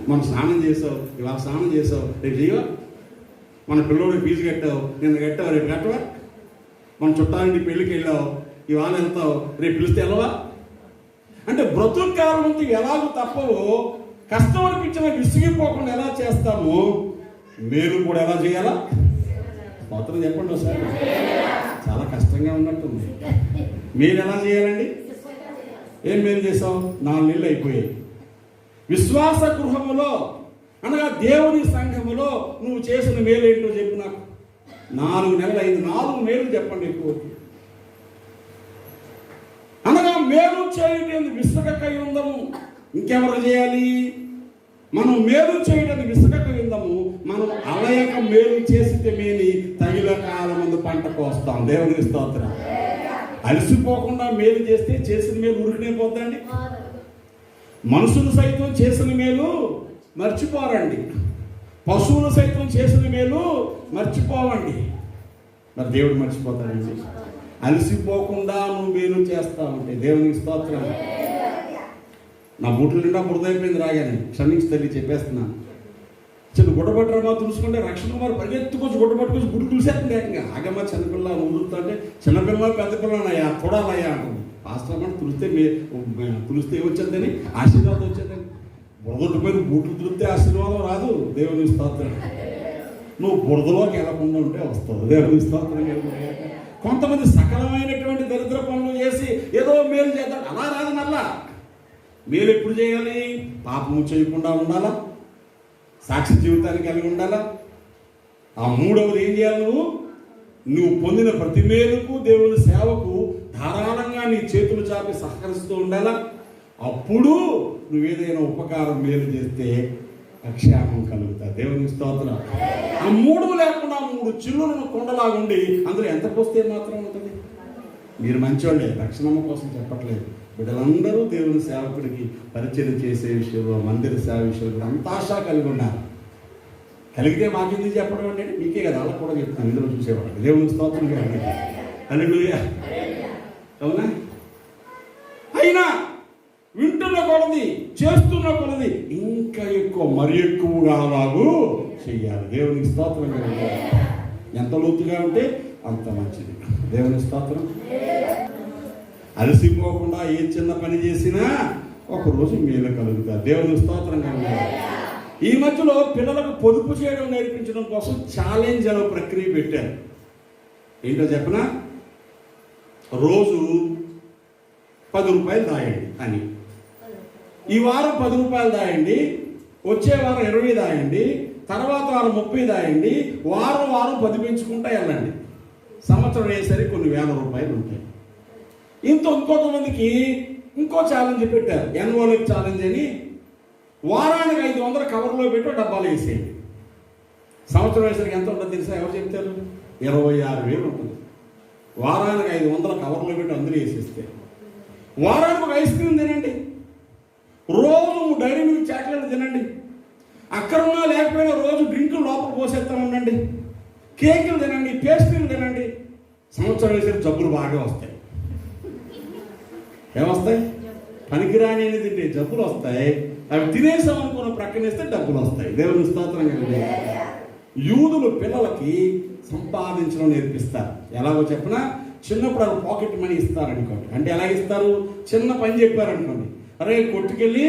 A: మనం స్నానం చేసావు, ఇవాళ స్నానం చేసావు, రేపు చేయవా? మన పిల్లోడికి ఫీజు కట్టావు, నిన్న కట్టావు, రేపు కట్టవా? మన చుట్టాలంటి పెళ్ళికి వెళ్ళావు, ఇవాళ వెళ్తావు, రేపు పిలిస్తే వెళ్ళవా? అంటే బ్రతుకు కాలం నుంచి ఎలాగో తప్పవో, కష్టం అనిపించిన విసిగిపోకుండా ఎలా చేస్తామో, మేలు కూడా ఎలా చేయాలా? మాత్రం చెప్పండి ఒకసారి. చాలా కష్టంగా ఉన్నట్టుంది. మీరు ఎలా చేయాలండి? ఏం మేలు చేసావు? 4 నెలలు అయిపోయాయి. విశ్వాస గృహములో అనగా దేవుని సంఘములో నువ్వు చేసిన మేలు ఏంటో చెప్పు నాకు. 4 నెలలు అయింది. 4 మేలు చెప్పండి ఎక్కువ. అనగా మేలు చేయటం విసుగకై ఉందము. ఇంకెవరు చేయాలి? మనం మేలు చేయడం విసుగక ఉందము. మనం అలయక మేలు చేసితే మేని తగిల కాలం ముందు పంట కోస్తాం. దేవునికి స్తోత్రం. అలసిపోకుండా మేలు చేస్తే చేసిన మేలు ఉరికినే పోద్దండి. మనుషులు సైతం చేసిన మేలు మర్చిపోరండి. పశువులు సైతం చేసిన మేలు మర్చిపోవండి. మరి దేవుడు మర్చిపోతాడండి. అలసిపోకుండా నువ్వు మేలు చేస్తా ఉంటే దేవునికి స్తోత్రం. నా బూట్ల నిండా బురదైపోయింది రాగానే, క్షమించి తల్లి చెప్పేస్తున్నాను. చిన్న గుడ్డపట్టరమా తులుసుకుంటే రక్షణ కుమార్ పరిగెత్తుకొచ్చి గుడ్డపట్టుకొచ్చి గుడి తులిసేస్తుంది ఏకంగా. ఆగమ్మా చిన్నపిల్ల ఊరుతుంటే చిన్నపిల్ల పెద్ద పిల్లనయ్యా చూడాలయ్యా అంటుంది. పాస్టర్ అమ్మ తులిస్తే ఏమొచ్చేదని ఆశీర్వాదం వచ్చేదని. బురదొట్టుపోయి బూట్లు తులిస్తే ఆశీర్వాదం రాదు. దేవుని స్తోత్రం. నువ్వు బురదలోకి వెళ్ళకుండా ఉంటే వస్తుంది. దేవుని స్తోత్రం. కొంతమంది సకలమైనటువంటి దరిద్ర పనులు చేసి ఏదో మేలు చేద్దాం అలా రాదు. మళ్ళా మేలు ఎప్పుడు చేయాలి? పాపము చేయకుండా ఉండాలా, సాక్షి జీవితాన్ని కలిగి ఉండాలా. ఆ మూడవది ఏం చేయాలి? నువ్వు పొందిన ప్రతి మేలుకు దేవుని సేవకు ధారాళంగా నీ చేతులు చాపి సహకరిస్తూ ఉండాలా. అప్పుడు నువ్వేదైనా ఉపకారం మేలు చేస్తే అక్షేమం కలుగుతాయి. దేవుని స్తోత్రం. ఆ మూడు లేకుండా 3 చిల్లులను కొండలాగుండి అందులో ఎంత పోస్తే మాత్రం ఉంటుంది. మీరు మంచోళ్ళే, రక్షణమ్మ కోసం చెప్పట్లేదు. బిడ్డలందరూ దేవుని సేవకుడికి పరిచయం చేసే విషయంలో, మందిర సేవ విషయంలో అంత ఆశ కలిగి ఉన్నారు. కలిగితే మాకెందుకు చెప్పడం అంటే మీకే కదా, అలా కూడా చెప్తాను. ఇందులో చూసేవాడు దేవుని స్తోత్రం. హల్లెలూయా. అవునా? అయినా వింటున్న కొలది, చేస్తున్న కొలది ఇంకా ఎక్కువ, మరి ఎక్కువగా అలాగూ చెయ్యాలి. దేవునికి స్తోత్రం. ఎంత లోతుగా ఉంటే అంత మంచిది. దేవుని స్తోత్రం. అలసిపోకుండా ఏ చిన్న పని చేసినా ఒకరోజు మేలు కలుగుతారు. దేవుని స్తోత్రం. ఈ మధ్యలో పిల్లలకు పొదుపు చేయడం నేర్పించడం కోసం ఛాలెంజ్ అనే ప్రక్రియ పెట్టారు. ఏంటో చెప్పనా? రోజు 10 రూపాయలు దాయండి అని. ఈ వారం 10 రూపాయలు దాయండి, వచ్చే వారం 20 దాయండి, తర్వాత వారం 30 దాయండి, వారం 10 పెంచుకుంటా వెళ్ళండి. సంవత్సరం అయ్యేసరికి కొన్ని వేల రూపాయలు ఉంటాయి. ఇంకొంతమందికి ఇంకో ఛాలెంజ్ పెట్టారు, ఎన్వోలప్ ఛాలెంజ్ అని. వారానికి 500 కవర్లో పెట్టి డబ్బాలు వేసేయండి. సంవత్సరం అయ్యేసరికి ఎంత ఉంటుంది తెలుసా? ఎవరు చెప్తారు? 26,000 ఉంటుంది. వారానికి 500 కవర్లో పెట్టి అందరూ వేసేస్తే వారానికి ఒక ఐస్ క్రీమ్ తినండి, రోజు డైరీ మిల్క్ చాక్లెట్ తినండి, అక్కడున్నా లేకపోయినా రోజు డ్రింకులు లోపల పోసేస్తా ఉండండి, కేకులు తినండి, పేస్ట్రీలు తినండి. సంవత్సరం వేసరికి జబ్బులు బాగా వస్తాయి. ఏమొస్తాయి? పనికిరాని తింటే జబ్బులు వస్తాయి. అవి తినేసాం అనుకున్న ప్రక్కనేస్తే డబ్బులు వస్తాయి. దేవుని స్తోత్రం. యూదులు పిల్లలకి సంపాదించడం నేర్పిస్తారు. ఎలాగో చెప్పినా, చిన్నప్పుడు అది పాకెట్ మనీ ఇస్తారనుకోండి. అంటే ఎలా ఇస్తారు? చిన్న పని చెప్పారనుకోండి, అరే కొట్టుకెళ్ళి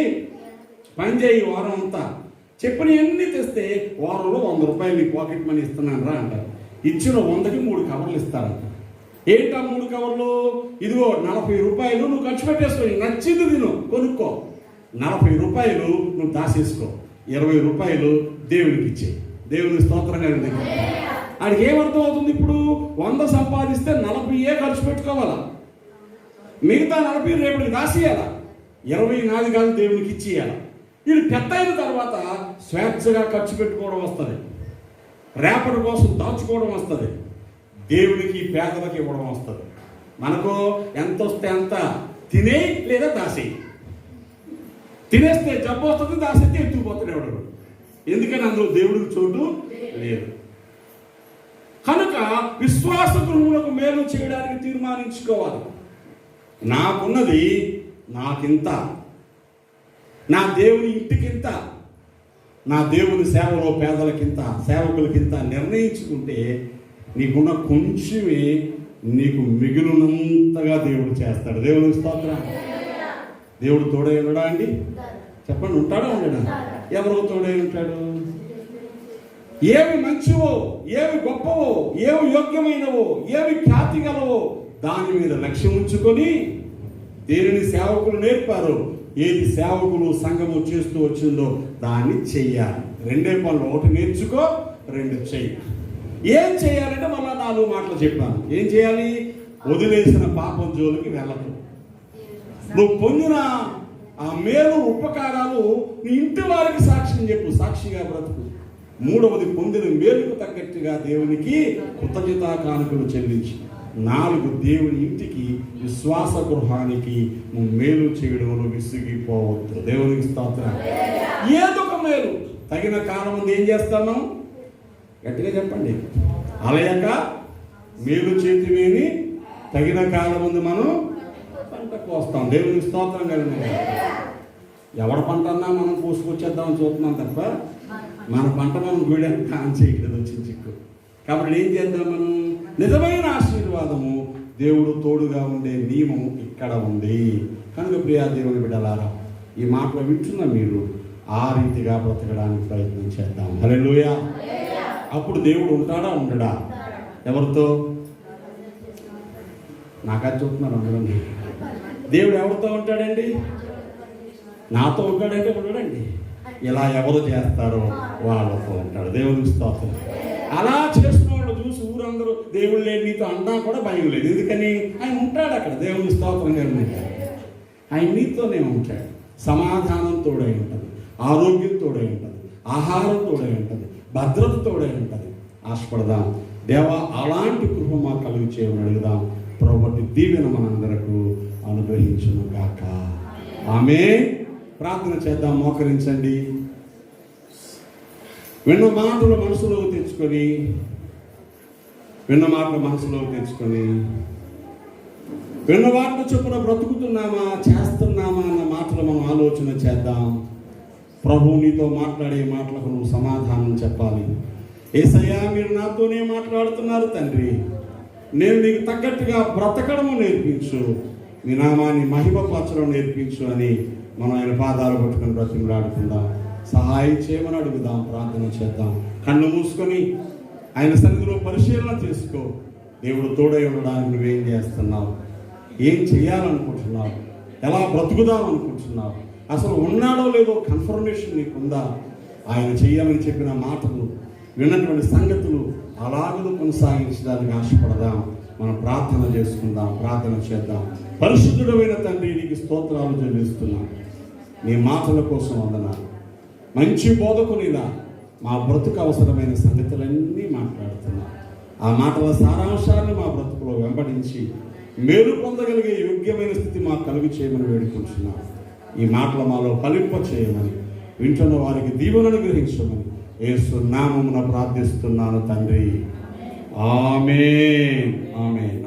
A: పని చేయి వారం అంతా, చెప్పిన ఎన్ని తెస్తే వారంలో 100 రూపాయలు నీ పాకెట్ మనీ ఇస్తున్నాను రా అంటారు. ఇచ్చిన 100కి 3 కవర్లు ఇస్తారంట. ఏంటా 3 కవర్లు? ఇదిగో 40 రూపాయలు నువ్వు ఖర్చు పెట్టేసుకొని నచ్చింది తిను, కొనుక్కో. 40 రూపాయలు నువ్వు దాసేసుకో, 20 రూపాయలు దేవునికి ఇచ్చేయి. దేవుని స్తోత్రంగా ఉంది. ఆడికి ఏమర్థం అవుతుంది? ఇప్పుడు 100 సంపాదిస్తే 40 ఖర్చు పెట్టుకోవాలా, మిగతా 40 రేపటికి దాసేయాలా, 20 నాది కాదు దేవునికి ఇచ్చేయాలి. వీళ్ళు పెద్ద అయిన తర్వాత స్వేచ్ఛగా ఖర్చు పెట్టుకోవడం వస్తుంది, రేపటి కోసం దాచుకోవడం వస్తుంది, దేవునికి పేదలకు ఇవ్వడం వస్తుంది. మనకు ఎంత వస్తే అంత తినే లేదా దాసేయి. తినేస్తే జబ్బు వస్తుంది, దాసేస్తే ఎత్తుకుపోతాడు ఎవడు. ఎందుకని అందులో దేవుడికి చోటు లేదు. కనుక విశ్వాస గృహములకు మేలు చేయడానికి తీర్మానించుకోవాలి. నాకున్నది నాకింత, నా దేవుని ఇంటికింత, నా దేవుని సేవలో పేదలకింత, సేవకులకింత నిర్ణయించుకుంటే నీకున్న కొంచెమే నీకు మిగిలినంతగా దేవుడు చేస్తాడు. దేవుని స్తోత్రం. దేవుడు తోడై ఉండడా అండి? చెప్పండి, ఉంటాడా ఉండడా? ఎవరో తోడై ఉంటాడు. ఏవి మంచివో, ఏవి గొప్పవో, ఏవి యోగ్యమైనవో, ఏవి ఖ్యాతి గలవో దాని మీద లక్ష్యం ఉంచుకొని దేనిని సేవకులు నేర్పారో, ఏది సేవకులు సంఘము చేస్తూ వచ్చిందో దాన్ని చెయ్యాలి. 2 పనులు, 1 నేర్చుకో, 2 చెయ్యి. ఏం చేయాలంటే మళ్ళా 4 మాటలు చెప్పాను. ఏం చేయాలి? వదిలేసిన పాపం జోలికి వెళ్ళకు. నువ్వు పొందిన ఆ మేలు ఉపకారాలు నీ ఇంటి వారికి సాక్ష్యం చెప్పు, సాక్షిగా బ్రతుకు. 3వది, పొందిన మేలుకు తగ్గట్టుగా దేవునికి కృతజ్ఞతా కానుకలు చెల్లించి. 4, దేవుని ఇంటికి, విశ్వాస గృహానికి నువ్వు మేలు చేయడంలో విసిగిపోవద్దు. దేవునికి స్తోత్రం. ఏదొక మేలు తగిన కాలం ముందు ఏం చేస్తాను? గట్టిగా చెప్పండి. అలయక మేలు చేతివేని తగిన కాలం ముందు మనం పంట కోస్తాం. దేవునికి స్తోత్రం కలిగింది. ఎవరి పంట అన్నా మనం కోసుకొచ్చేద్దామని చూస్తున్నాం తప్ప మన పంట మనం గుడెంత కాన్ చేయట్లేదు, వచ్చిన చిక్కు. కాబట్టి ఏం చేద్దాం మనం? నిజమైన ఆశీర్వాదము, దేవుడు తోడుగా ఉండే నియమము ఇక్కడ ఉంది. కనుక ప్రియా దేవుని బిడ్డలారా, ఈ మాటలు వింటున్న మీరు ఆ రీతిగా బ్రతకడానికి ప్రయత్నం చేద్దాం. హల్లెలూయా. అప్పుడు దేవుడు ఉంటాడా ఉండడా? ఎవరితో? నాకా చూస్తున్నారు అందరండి. దేవుడు ఎవరితో ఉంటాడండి? నాతో ఉంటాడంటే ఉండడండి. ఇలా ఎవరు చేస్తారో వాళ్ళతో ఉంటాడు. దేవునికి స్తోత్రం. అలా చేసిన వాళ్ళు చూసి ఊరందరూ దేవుడు లేని నీతో అన్నా కూడా భయం లేదు. ఎందుకని? ఆయన ఉంటాడు అక్కడ. దేవునికి స్తోత్రం గారు. ఆయన నీతోనే ఉంటాడు. సమాధానం తోడై ఉంటుంది, ఆరోగ్యం తోడై ఉంటుంది, ఆహారం తోడై ఉంటుంది, భద్రత తోడై ఉంటుంది. ఆశపడదాం. దేవా, అలాంటి కృప మాకు కలుగు చేయమని అడుగుదాం. ప్రభువుని దీవెన మనందరకు అనుగ్రహించును గాక. ఆమేన్. ప్రార్థన చేద్దాం. మోకరించండి. విన్న మాటలు మనసులోకి తెచ్చుకొని విన్న వాటిని చొప్పున బ్రతుకుతున్నామా, చేస్తున్నామా అన్న మాటలు మనం ఆలోచన చేద్దాం. ప్రభువు నీతో మాట్లాడే మాటలకు నువ్వు సమాధానం చెప్పాలి. యేసయ్యా, మీరు నాతోనే మాట్లాడుతున్నారు తండ్రి. నేను నీకు తగ్గట్టుగా బ్రతకడము నేర్పించు, మీ నామాన్ని మహిమపరచడం నేర్పించు అని మనం ఆయన పాదాలు పట్టుకొని బ్రతిమలాడుకుందాం. సహాయం చేయమని అడుగుదాం. ప్రార్థన చేద్దాం. కళ్ళు మూసుకొని ఆయన సన్నిధిలో పరిశీలన చేసుకో. దేవుడు తోడై ఉండడానికి నువ్వేం చేస్తున్నావు? ఏం చేయాలనుకుంటున్నావు? ఎలా బ్రతుకుదాం అనుకుంటున్నావు? అసలు ఉన్నాడో లేదో కన్ఫర్మేషన్ నీకుందా? ఆయన చెయ్యాలని చెప్పిన మాటలు, విన్నటువంటి సంగతులు అలాగూ కొనసాగించడానికి ఆశపడదాం. మనం ప్రార్థన చేసుకుందాం. ప్రార్థన చేద్దాం. పరిశుద్ధుడైన తండ్రి, నీకు స్తోత్రాలు చెల్లిస్తున్నాం. నీ మాటల కోసం వందనాలు. మంచి బోధకునిలా మా బ్రతుకు అవసరమైన సంగతులన్నీ మాట్లాడుతున్నాం. ఆ మాటల సారాంశాన్ని మా బ్రతుకులో వెంబడించి మేలు పొందగలిగే యోగ్యమైన స్థితి మాకు కలుగు చేయమని వేడుకుంటున్నాం. ఈ మాటలు మాలో ఫలింప చేయమని, వింటున్న వారికి దీవెనను గ్రహించమని యేసు నామమున ప్రార్థిస్తున్నాను తండ్రి. ఆమేన్. ఆమేన్.